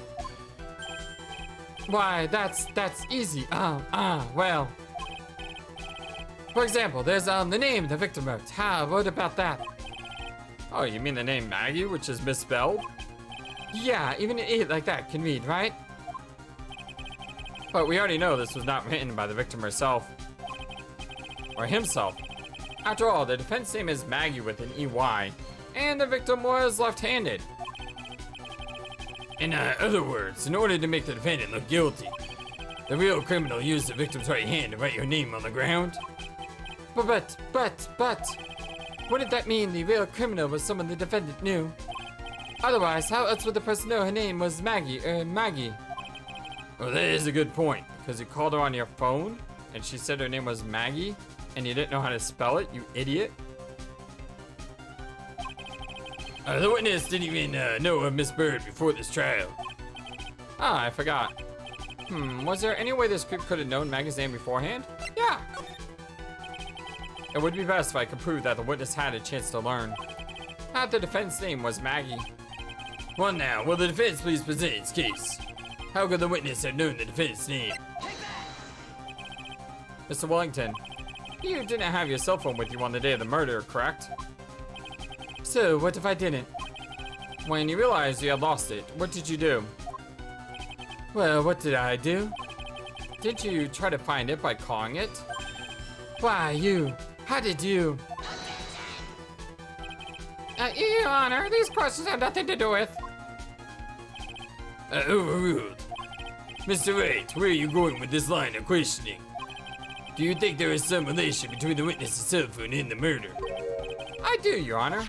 Why, that's easy. Well. For example, there's the name the victim wrote. What about that? Oh, you mean the name Maggie, which is misspelled? Yeah, even an idiot like that can read, right? But we already know this was not written by the victim herself. Or himself. After all, the defense name is Maggie with an EY, and the victim was left-handed. In other words, in order to make the defendant look guilty, the real criminal used the victim's right hand to write your name on the ground. But, wouldn't that mean the real criminal was someone the defendant knew? Otherwise, how else would the person know her name was Maggie? Well, that is a good point, because you called her on your phone, and she said her name was Maggie, and you didn't know how to spell it, you idiot. The witness didn't even know of Miss Bird before this trial. I forgot. Was there any way this creep could have known Maggie's name beforehand? Yeah. It would be best if I could prove that the witness had a chance to learn. That the defense name was Maggie. Well now, will the defense please present its case? How could the witness have known the defense name? Mr. Wellington, you didn't have your cell phone with you on the day of the murder, correct? So, what if I didn't? When you realized you had lost it, what did you do? Well, what did I do? Did you try to find it by calling it? Why, you? How did you? Your Honor, these questions have nothing to do with. Overruled. Mr. Wright, where are you going with this line of questioning? Do you think there is some relation between the witness's cell phone and the murder? I do, Your Honor.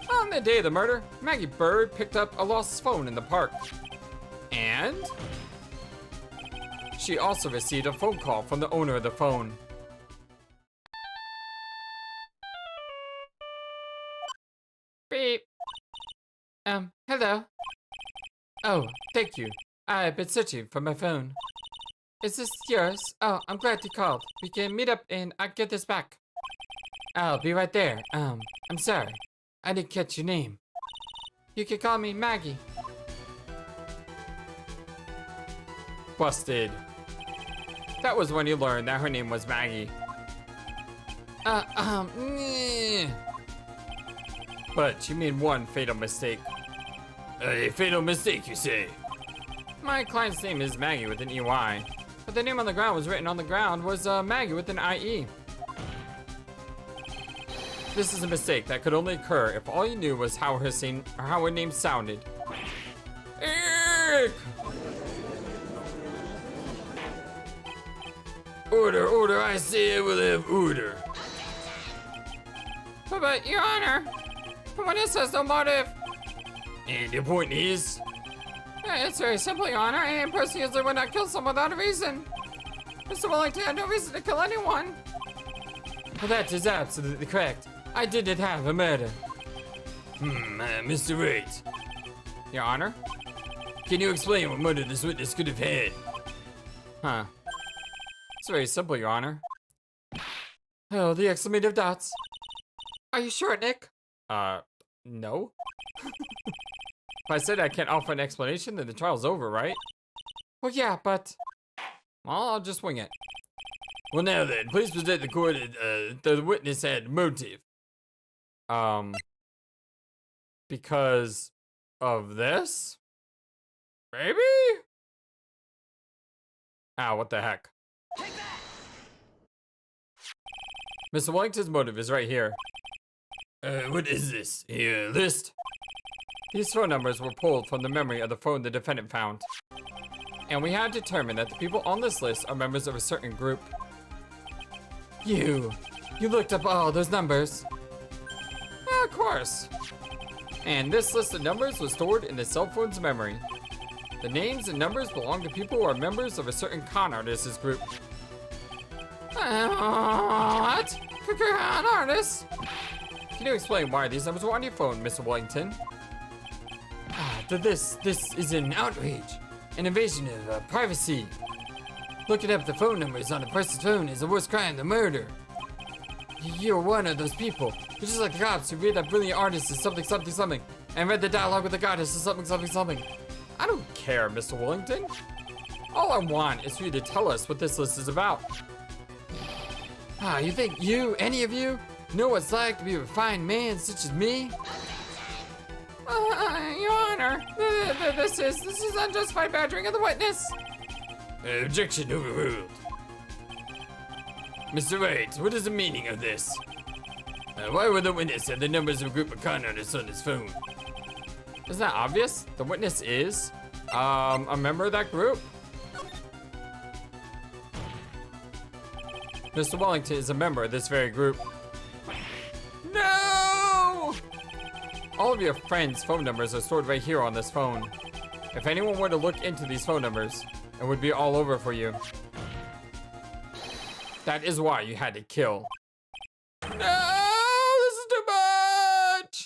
On the day of the murder, Maggie Bird picked up a lost phone in the park. And she also received a phone call from the owner of the phone. Beep. Hello. Oh, thank you. I've been searching for my phone. Is this yours? Oh, I'm glad you called. We can meet up and I'll get this back. I'll be right there. I'm sorry. I didn't catch your name. You can call me Maggie. Busted. That was when you learned that her name was Maggie. But you made one fatal mistake. A fatal mistake, you say? My client's name is Maggie with an EY, but the name on the ground was written on the ground was Maggie with an IE. This is a mistake that could only occur if all you knew was how her name sounded. Eek! Order, order, I say I will have order. But Your Honor, when it says no motive. And your point is? It's very simple, Your Honor. A person usually would not kill someone without a reason. Mr. Wellington had no reason to kill anyone. Well, that is absolutely correct. I didn't have a murder. Mr. Wright. Your Honor? Can you explain what motive this witness could have had? Huh. It's very simple, Your Honor. Oh, the exclamative dots. Are you sure, Nick? No. If I said I can't offer an explanation, then the trial's over, right? Well, yeah, but... Well, I'll just wing it. Well, now then, please present the court that the witness had motive. Because of this? Maybe? Ah, what the heck? Mr. Wellington's motive is right here. What is this? A list? These phone numbers were pulled from the memory of the phone the defendant found. And we have determined that the people on this list are members of a certain group. You looked up all those numbers? Of course. And this list of numbers was stored in the cell phone's memory. The names and numbers belong to people who are members of a certain con artist's group. What? Con artists? Can you explain why these numbers were on your phone, Mr. Wellington? This is an outrage, an invasion of privacy. Looking up the phone numbers on a person's phone is the worst crime than murder. You're one of those people. You're just like the cops who read that brilliant artist is something, something, something, and read the dialogue with the goddess is something, something, something. I don't care, Mr. Wellington. All I want is for you to tell us what this list is about. You think any of you, know what it's like to be a refined man such as me? Your Honor, this is unjustified badgering of the witness. Objection overruled. Mr. Wright, what is the meaning of this? Why would the witness have the numbers of a group of con artists on his phone? Isn't that obvious? The witness is a member of that group. Mr. Wellington is a member of this very group. No! All of your friends' phone numbers are stored right here on this phone. If anyone were to look into these phone numbers, it would be all over for you. That is why you had to kill. No! This is too much!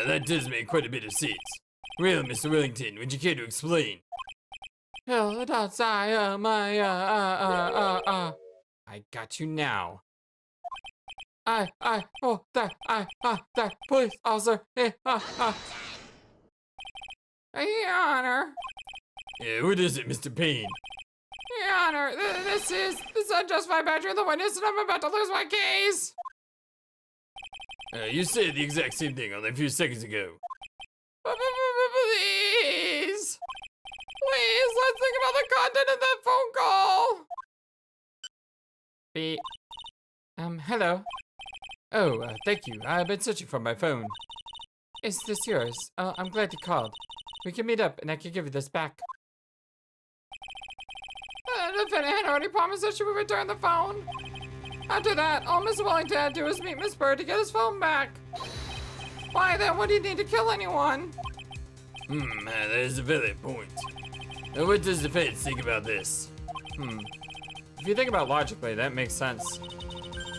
That does make quite a bit of sense. Well, Mr. Wellington, would you care to explain? Hell, outside my I got you now. That police officer. Your Honor. Yeah, what is it, Mr. Payne? Your Honor, this is unjustified battery of the witness, and I'm about to lose my case. You said the exact same thing only a few seconds ago. Please. Please, let's think about the content of that phone call. Hello. Oh, thank you. I've been searching for my phone. Is this yours? I'm glad you called. We can meet up and I can give you this back. The defendant had already promised that she would return the phone. After that, all Miss Wellington had to do was meet Miss Bird to get his phone back. Why then would he need to kill anyone? That is a valid point. Now what does the defense think about this? If you think about it logically, that makes sense.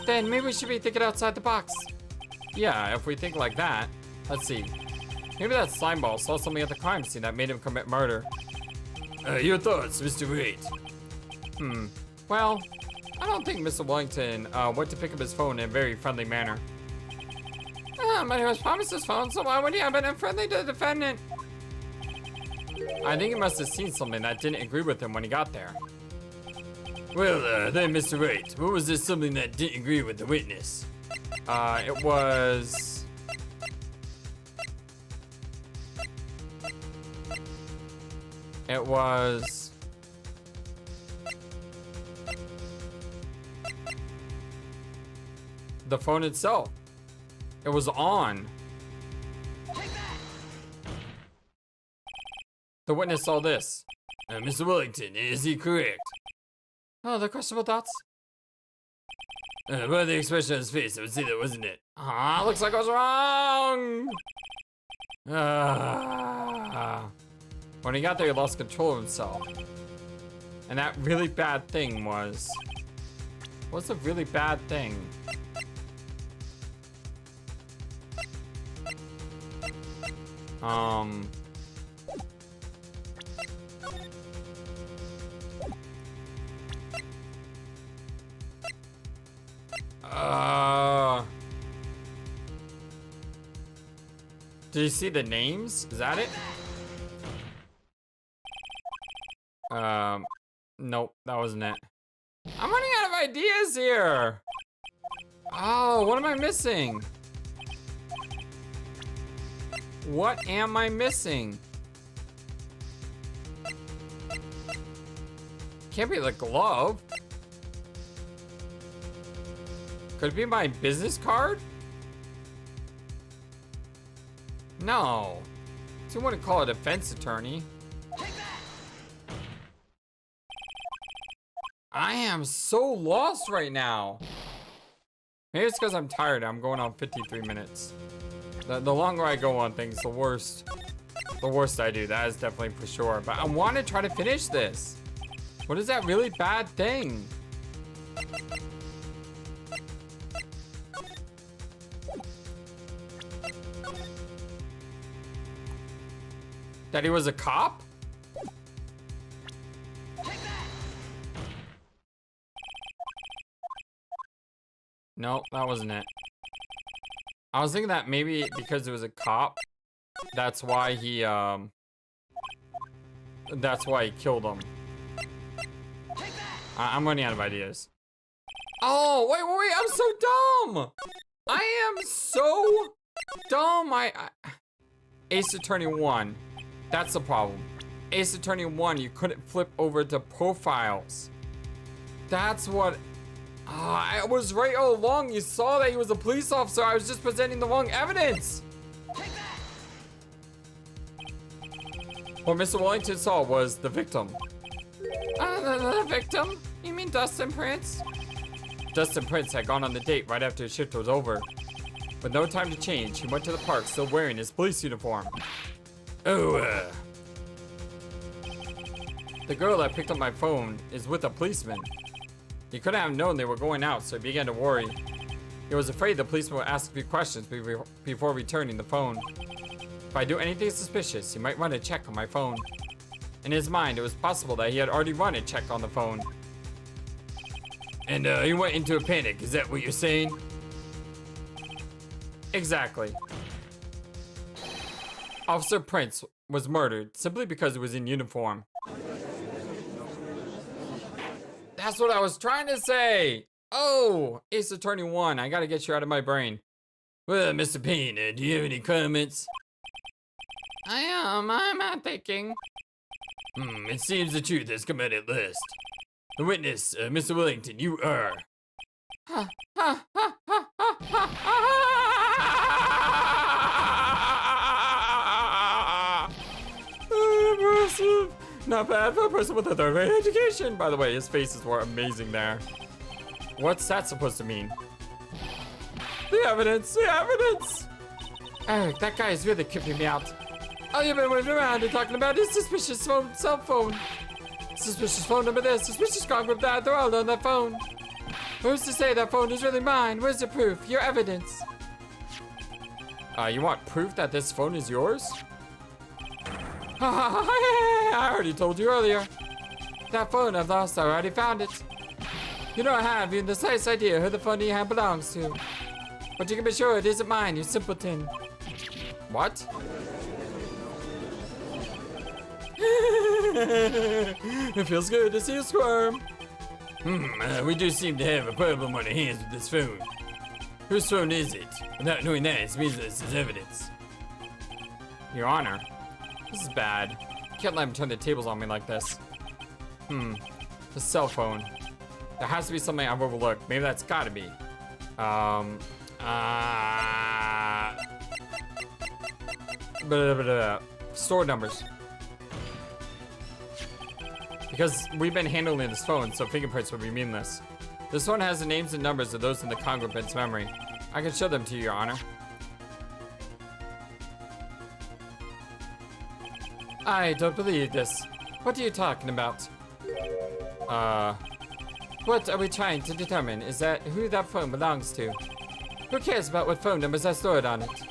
Then maybe we should be thinking outside the box. Yeah, if we think like that. Let's see. Maybe that slime ball saw something at the crime scene that made him commit murder. Your thoughts, Mr. Wright? Well, I don't think Mr. Wellington went to pick up his phone in a very friendly manner. But he was promised his phone, so why would he have been unfriendly to the defendant? I think he must have seen something that didn't agree with him when he got there. Well, then, Mr. Wright, what was this something that didn't agree with the witness? It was... the phone itself. It was on. The witness saw this. Mr. Wellington, is he correct? Oh, the questionable thoughts? By the expression on his face, I would say that wasn't it. Looks like I was wrong! When he got there, he lost control of himself. And that really bad thing was... What's a really bad thing? Did you see the names? Is that it? Nope, that wasn't it. I'm running out of ideas here. Oh, what am I missing? What am I missing? Can't be the glove. Could it be my business card? No. So you wouldn't call a defense attorney. I am so lost right now. Maybe it's because I'm tired. I'm going on 53 minutes. The longer I go on things, the worse I do. That is definitely for sure. But I want to try to finish this. What is that really bad thing? That he was a cop? No, that wasn't it. I was thinking that maybe because it was a cop, that's why he killed him. I'm running out of ideas. Oh, wait, I'm so dumb! I am so dumb! Ace Attorney 1. That's the problem. Ace Attorney 1, you couldn't flip over to profiles. That's what... I was right all along. You saw that he was a police officer. I was just presenting the wrong evidence. What Mr. Wellington saw was the victim. The victim? You mean Dustin Prince? Dustin Prince had gone on the date right after his shift was over. With no time to change, he went to the park still wearing his police uniform. Oh, The girl that picked up my phone is with a policeman. He couldn't have known they were going out, so he began to worry. He was afraid the policeman would ask a few questions before returning the phone. If I do anything suspicious, he might run a check on my phone. In his mind, it was possible that he had already run a check on the phone. And he went into a panic, is that what you're saying? Exactly. Officer Prince was murdered simply because he was in uniform. That's what I was trying to say! Oh! Ace Attorney 1, I gotta get you out of my brain. Well, Mr. Payne, do you have any comments? I'm thinking. It seems the truth has come out at last. The witness, Mr. Wellington, you are. Impressive. Not bad for a person with a third-rate education. By the way, his faces were amazing there. What's that supposed to mean? The evidence, the evidence! Eric, that guy is really creeping me out. Oh, you've been waving around and talking about his suspicious cell phone. Suspicious phone number this, suspicious gone group that, they're all on that phone. Who's to say that phone is really mine? Where's the proof? Your evidence. You want proof that this phone is yours? I already told you earlier. That phone I've lost, I already found it. You don't have even the slightest idea who the phone you have belongs to. But you can be sure it isn't mine, you simpleton. What? It feels good to see you squirm. We do seem to have a problem on our hands with this phone. Whose phone is it? Without knowing that, it's meaningless as evidence. Your Honor, this is bad. You can't let him turn the tables on me like this. The cell phone. There has to be something I've overlooked. Maybe that's gotta be. Store numbers. Because we've been handling this phone, so fingerprints would be meaningless. This one has the names and numbers of those in the congregant's memory. I can show them to you, Your Honor. I don't believe this. What are you talking about? What are we trying to determine? Is that who that phone belongs to? Who cares about what phone numbers are stored on it?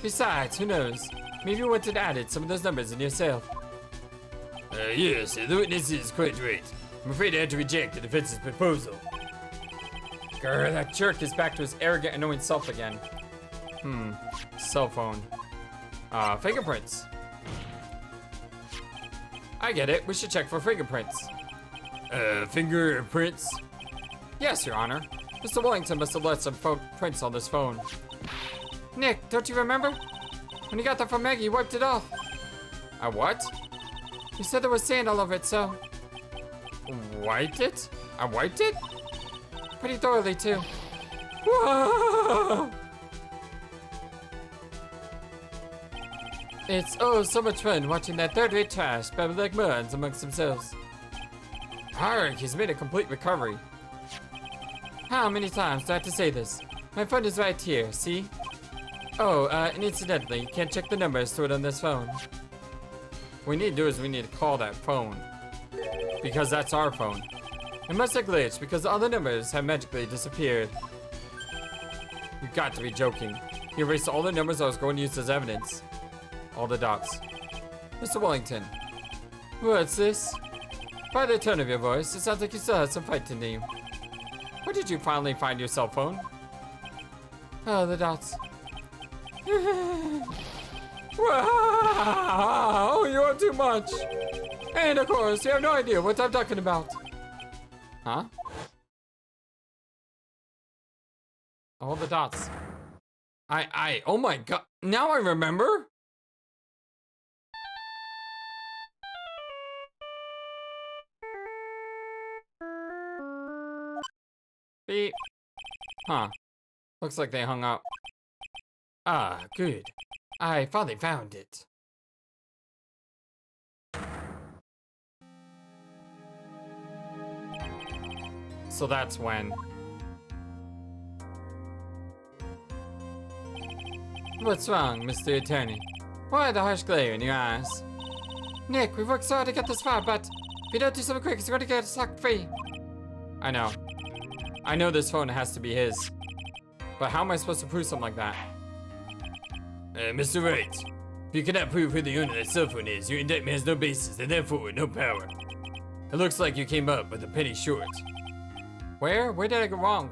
Besides, who knows? Maybe you wanted added some of those numbers in yourself. Yes, the witness is quite right. I'm afraid I had to reject the defense's proposal. Grr, that jerk is back to his arrogant, annoying self again. Cell phone. Fingerprints. I get it, we should check for fingerprints. Fingerprints? Yes, Your Honor. Mr. Wellington must have left some prints on this phone. Nick, don't you remember? When you got that from Maggie, you wiped it off. I what? You said there was sand all over it, so... Wiped it? I wiped it? Pretty thoroughly, too. Whoa! It's so much fun watching that third-rate trash babble like morons amongst themselves. Hark, he's made a complete recovery. How many times do I have to say this? My phone is right here, see? Oh, and incidentally, you can't check the numbers stored on this phone. What we need to do is we need to call that phone. Because that's our phone. It must have glitched because all the numbers have magically disappeared. You've got to be joking. He erased all the numbers I was going to use as evidence. All the dots. Mr. Wellington. What's this? By the tone of your voice, it sounds like you still have some fight in you. Where did you finally find your cell phone? Oh, the dots. Wow, you're too much. And of course, you have no idea what I'm talking about. Huh? All the dots. Oh my god. Now I remember? Beep. Huh. Looks like they hung up. Ah, good. I finally found it. So that's when. What's wrong, Mr. Attorney? Why the harsh glare in your eyes? Nick, we've worked so hard to get this far, but if you don't do something quick, it's going to get us locked free. I know. I know this phone has to be his. But how am I supposed to prove something like that? Mr. Wright, If you cannot prove who the owner of that cell phone is, your indictment has no basis and therefore no power. It looks like you came up with a penny short. Where? Where did I go wrong?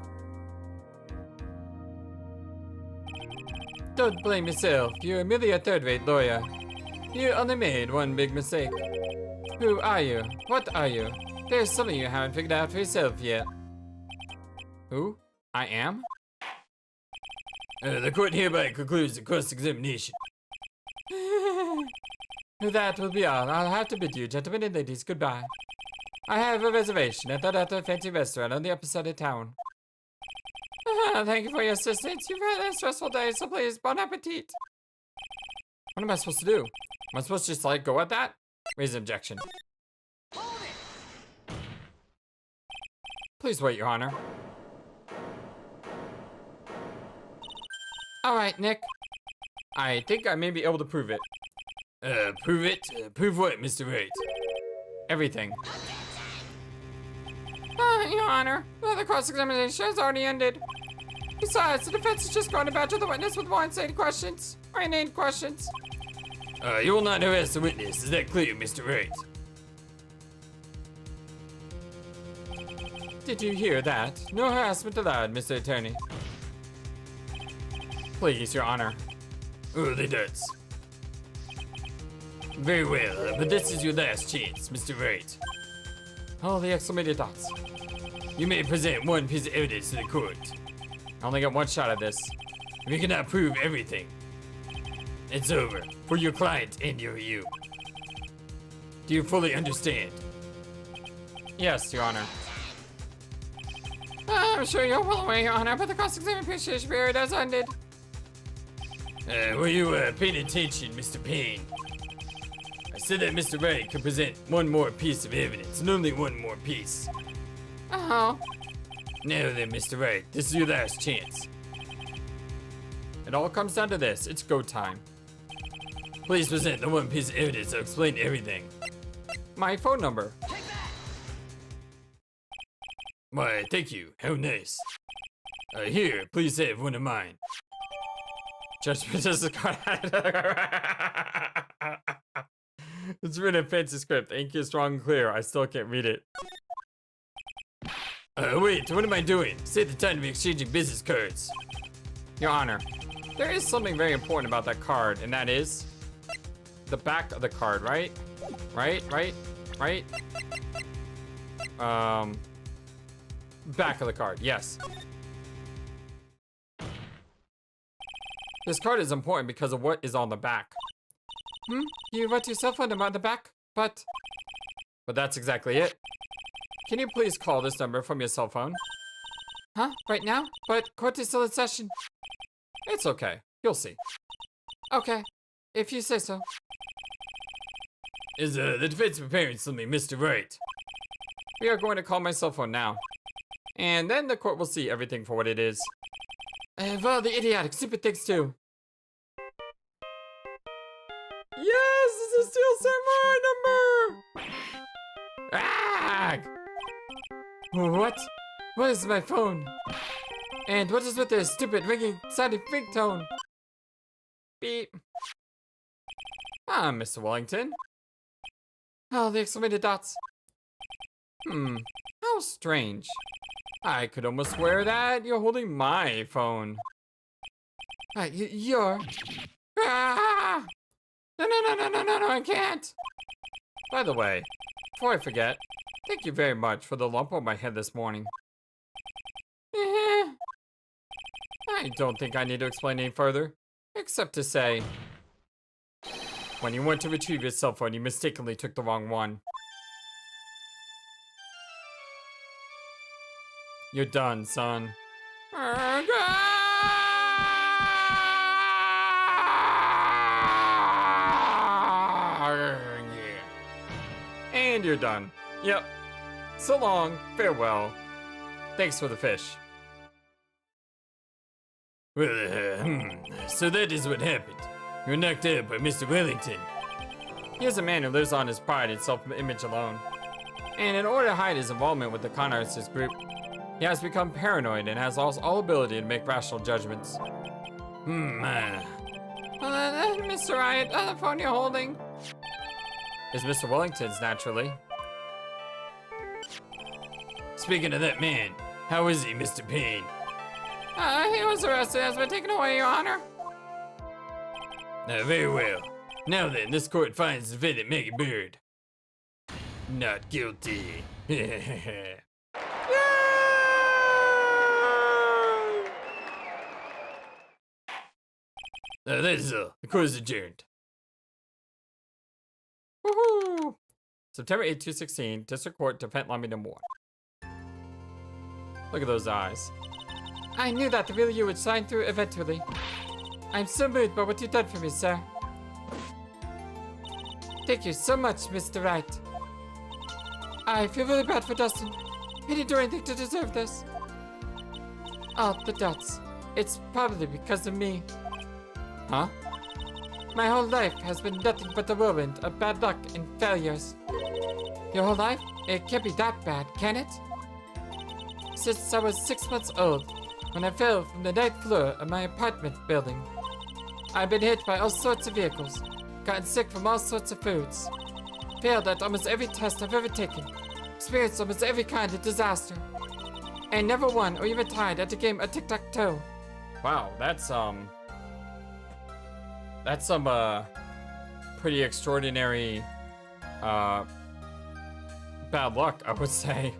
Don't blame yourself. You're merely a third-rate lawyer. You only made one big mistake. Who are you? What are you? There's something you haven't figured out for yourself yet. Who? I am? The court hereby concludes the cross-examination. That will be all. I'll have to bid you, gentlemen and ladies, goodbye. I have a reservation at that other fancy restaurant on the upper side of town. Thank you for your assistance. You've had a stressful day, so please, bon appetit. What am I supposed to do? Am I supposed to just, like, go at that? Raise an objection. Please wait, Your Honor. Alright, Nick. I think I may be able to prove it. Prove it? Prove what, Mr. Wright? Everything. Your Honor, the cross-examination has already ended. Besides, the defense is just going to badger the witness with more insane questions. Or inane questions. You will not harass the witness, is that clear, Mr. Wright? Did you hear that? No harassment allowed, Mr. Attorney. Please, Your Honor. Oh, the nuts. Very well, but this is your last chance, Mr. Wright. Oh, the exclamated dots. You may present one piece of evidence to the court. I only got one shot at this. If you cannot prove everything, it's over for your client and you. Do you fully understand? Yes, Your Honor. I'm sure you're well aware, Your Honor, but the cross-examination period has ended. Were you paying attention, Mr. Payne? I said that Mr. Wright could present one more piece of evidence, and only one more piece. Oh. Now then, Mr. Wright, this is your last chance. It all comes down to this. It's go time. Please present the one piece of evidence that explains everything. My phone number. Why, thank you. How nice. Here, please have one of mine. Judgment is a card. It's written in fancy script. Ink is strong and clear. I still can't read it. Wait, what am I doing? Save the time to be exchanging business cards. Your Honor, there is something very important about that card, and that is the back of the card, right? Right? Back of the card, yes. This card is important because of what is on the back. You wrote your cell phone number on the back? But that's exactly it. Can you please call this number from your cell phone? Huh? Right now? But court is still in session. It's okay. You'll see. Okay. If you say so. Is the defense preparing something, Mr. Wright? We are going to call my cell phone now. And then the court will see everything for what it is. Well, the idiotic, stupid things too. Yes, it's a Steel Samurai number! Ah! What? What is my phone? And what is with this stupid ringing sounding ringtone? Beep. Mr. Wellington. Oh, the exclamated dots. How strange. I could almost swear that you're holding my phone. You're... Ah! No, I can't. By the way, before I forget, thank you very much for the lump on my head this morning. I don't think I need to explain any further, except to say, when you went to retrieve your cell phone, you mistakenly took the wrong one. You're done, son. And you're done. Yep. So long. Farewell. Thanks for the fish. Well, so that is what happened. You were knocked out by Mr. Wellington. He is a man who lives on his pride and self-image alone. And in order to hide his involvement with the con artist group, he has become paranoid and has lost all ability to make rational judgments. Mr. Mr. Wright. The phone you're holding is Mr. Wellington's, naturally. Speaking of that man, how is he, Mr. Payne? He was arrested, has been taken away, Your Honor. Very well. Now then, this court finds defendant Maggie Bird not guilty. That is all. The court is adjourned. Woohoo! September 8, 2016, District Court, Defendant Lobby No. 1. Look at those eyes. I knew that the real you would shine through eventually. I'm so moved by what you've done for me, sir. Thank you so much, Mr. Wright. I feel really bad for Dustin. He didn't do anything to deserve this. Oh, the dots. It's probably because of me. Huh? My whole life has been nothing but a whirlwind of bad luck and failures. Your whole life? It can't be that bad, can it? Since I was 6 months old, when I fell from the 9th floor of my apartment building. I've been hit by all sorts of vehicles, gotten sick from all sorts of foods, failed at almost every test I've ever taken, experienced almost every kind of disaster, and never won or even tied at the game of tic-tac-toe. Wow, that's some pretty extraordinary bad luck, I would say.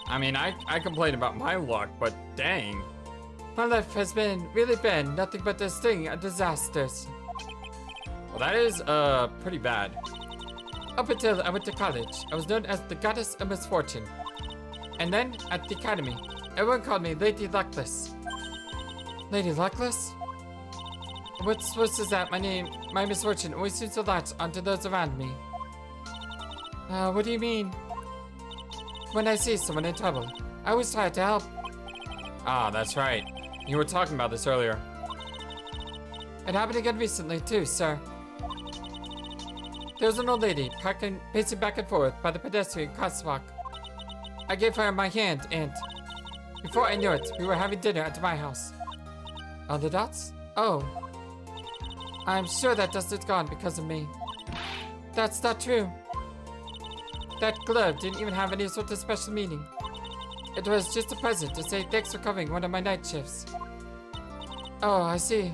I mean, I complain about my luck, but dang. My life has really been nothing but a string of disasters. Well, that is pretty bad. Up until I went to college, I was known as the Goddess of Misfortune. And then, at the academy, everyone called me Lady Luckless. Lady Luckless? What's worse is that my misfortune always seems to latch onto those around me. What do you mean? When I see someone in trouble, I always try to help. Ah, that's right. You were talking about this earlier. It happened again recently too, sir. There was an old lady pacing back and forth by the pedestrian crosswalk. I gave her my hand and, before I knew it, we were having dinner at my house. All the dots? Oh. I'm sure that dust is gone because of me. That's not true. That glove didn't even have any sort of special meaning. It was just a present to say thanks for covering one of my night shifts. Oh, I see.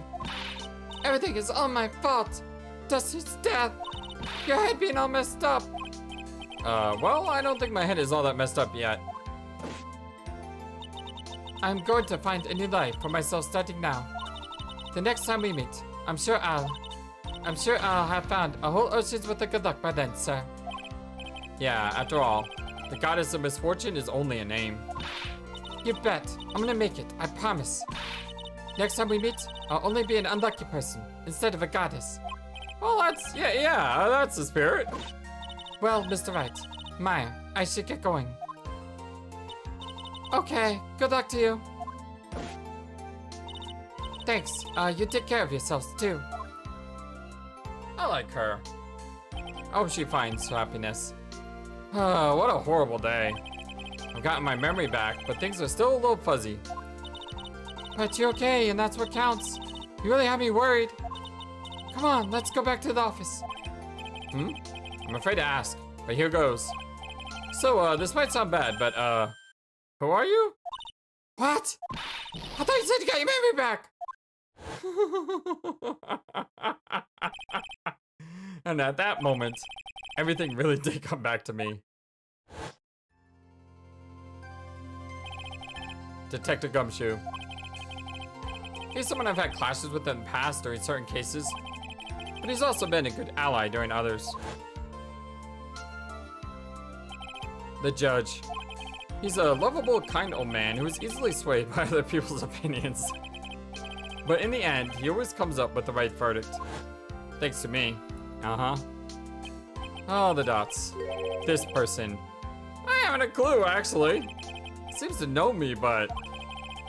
Everything is all my fault. Dusty's death. Your head being all messed up. Well, I don't think my head is all that messed up yet. I'm going to find a new life for myself starting now. The next time we meet, I'm sure I'll have found a whole ocean's worth of good luck by then, sir. Yeah, after all, the Goddess of Misfortune is only a name. You bet. I'm gonna make it, I promise. Next time we meet, I'll only be an unlucky person instead of a goddess. Well, that's the spirit. Well, Mr. Wright, Maya, I should get going. Okay, good luck to you. Thanks, you take care of yourselves too. I like her. I hope she finds happiness. What a horrible day. I've gotten my memory back, but things are still a little fuzzy. But you're okay, and that's what counts. You really have me worried. Come on, let's go back to the office. I'm afraid to ask, but here goes. So, this might sound bad, but, who are you? What? I thought you said you got your memory back! And at that moment, everything really did come back to me. Detective Gumshoe. He's someone I've had clashes with in the past during certain cases, but he's also been a good ally during others. The judge. He's a lovable, kind old man who is easily swayed by other people's opinions. But in the end, he always comes up with the right verdict. Thanks to me. Oh, the dots. This person. I haven't a clue, actually. Seems to know me, but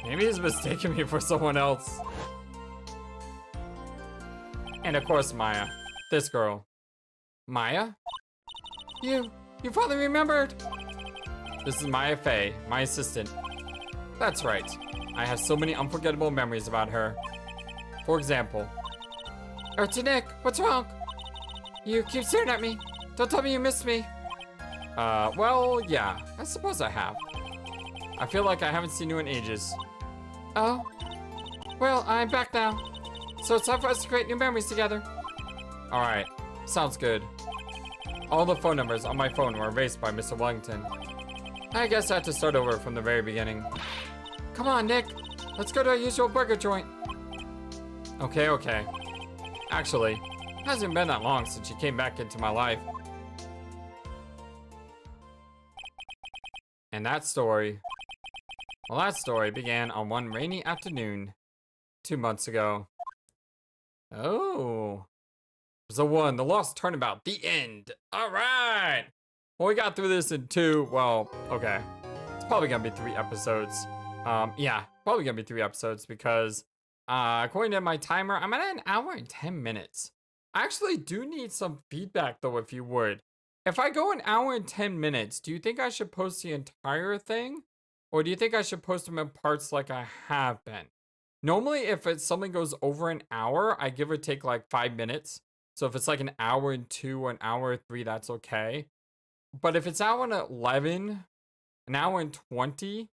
maybe he's mistaken me for someone else. And of course, Maya. This girl. Maya? You finally remembered? This is Maya Fey, my assistant. That's right. I have so many unforgettable memories about her. For example, It's Nick. What's wrong? You keep staring at me. Don't tell me you missed me. Well, yeah. I suppose I have. I feel like I haven't seen you in ages. Oh? Well, I'm back now. So it's time for us to create new memories together. Alright. Sounds good. All the phone numbers on my phone were erased by Mr. Wellington. I guess I have to start over from the very beginning. Come on, Nick. Let's go to our usual burger joint. Okay, okay. Actually, it hasn't been that long since you came back into my life. And that story... Well, that story began on one rainy afternoon 2 months ago. Oh. The one, the lost turnabout, the end. All right. Well, we got through this in 2, well, okay. It's probably gonna be 3 episodes. Yeah, probably gonna be 3 episodes because, according to my timer, I'm at 1 hour and 10 minutes. I actually do need some feedback though, if you would. If I go 1 hour and 10 minutes, do you think I should post the entire thing? Or do you think I should post them in parts like I have been? Normally, if something goes over 1 hour, I give or take like 5 minutes. So if it's like 1 hour and 2 or 1 hour and 3, that's okay. But if it's hour and 11, 1 hour and 20,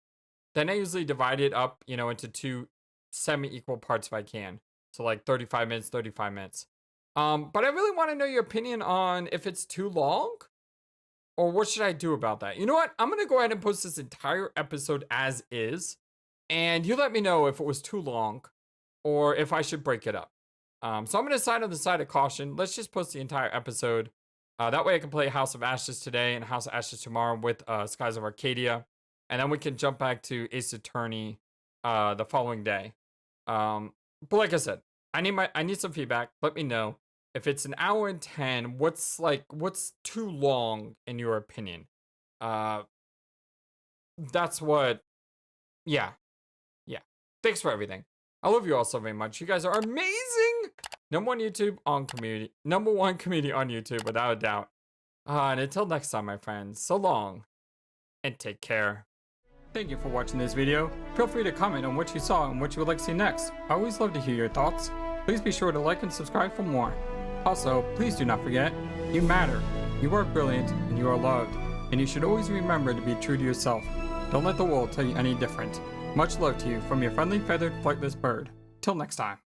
then I usually divide it up, you know, into 2 semi-equal parts if I can. So like 35 minutes, 35 minutes. But I really want to know your opinion on if it's too long. Or what should I do about that? You know what? I'm going to go ahead and post this entire episode as is. And you let me know if it was too long or if I should break it up. So I'm going to side on the side of caution. Let's just post the entire episode. That way I can play House of Ashes today and House of Ashes tomorrow with Skies of Arcadia. And then we can jump back to Ace Attorney the following day. But like I said, I need some feedback. Let me know. If it's 1 hour and 10, what's too long in your opinion? That's what, yeah. Thanks for everything. I love you all so very much. You guys are amazing. Number 1 community on YouTube, without a doubt. And until next time, my friends, so long and take care. Thank you for watching this video. Feel free to comment on what you saw and what you would like to see next. I always love to hear your thoughts. Please be sure to like and subscribe for more. Also, please do not forget, you matter, you are brilliant, and you are loved. And you should always remember to be true to yourself. Don't let the world tell you any different. Much love to you from your friendly feathered flightless bird. Till next time.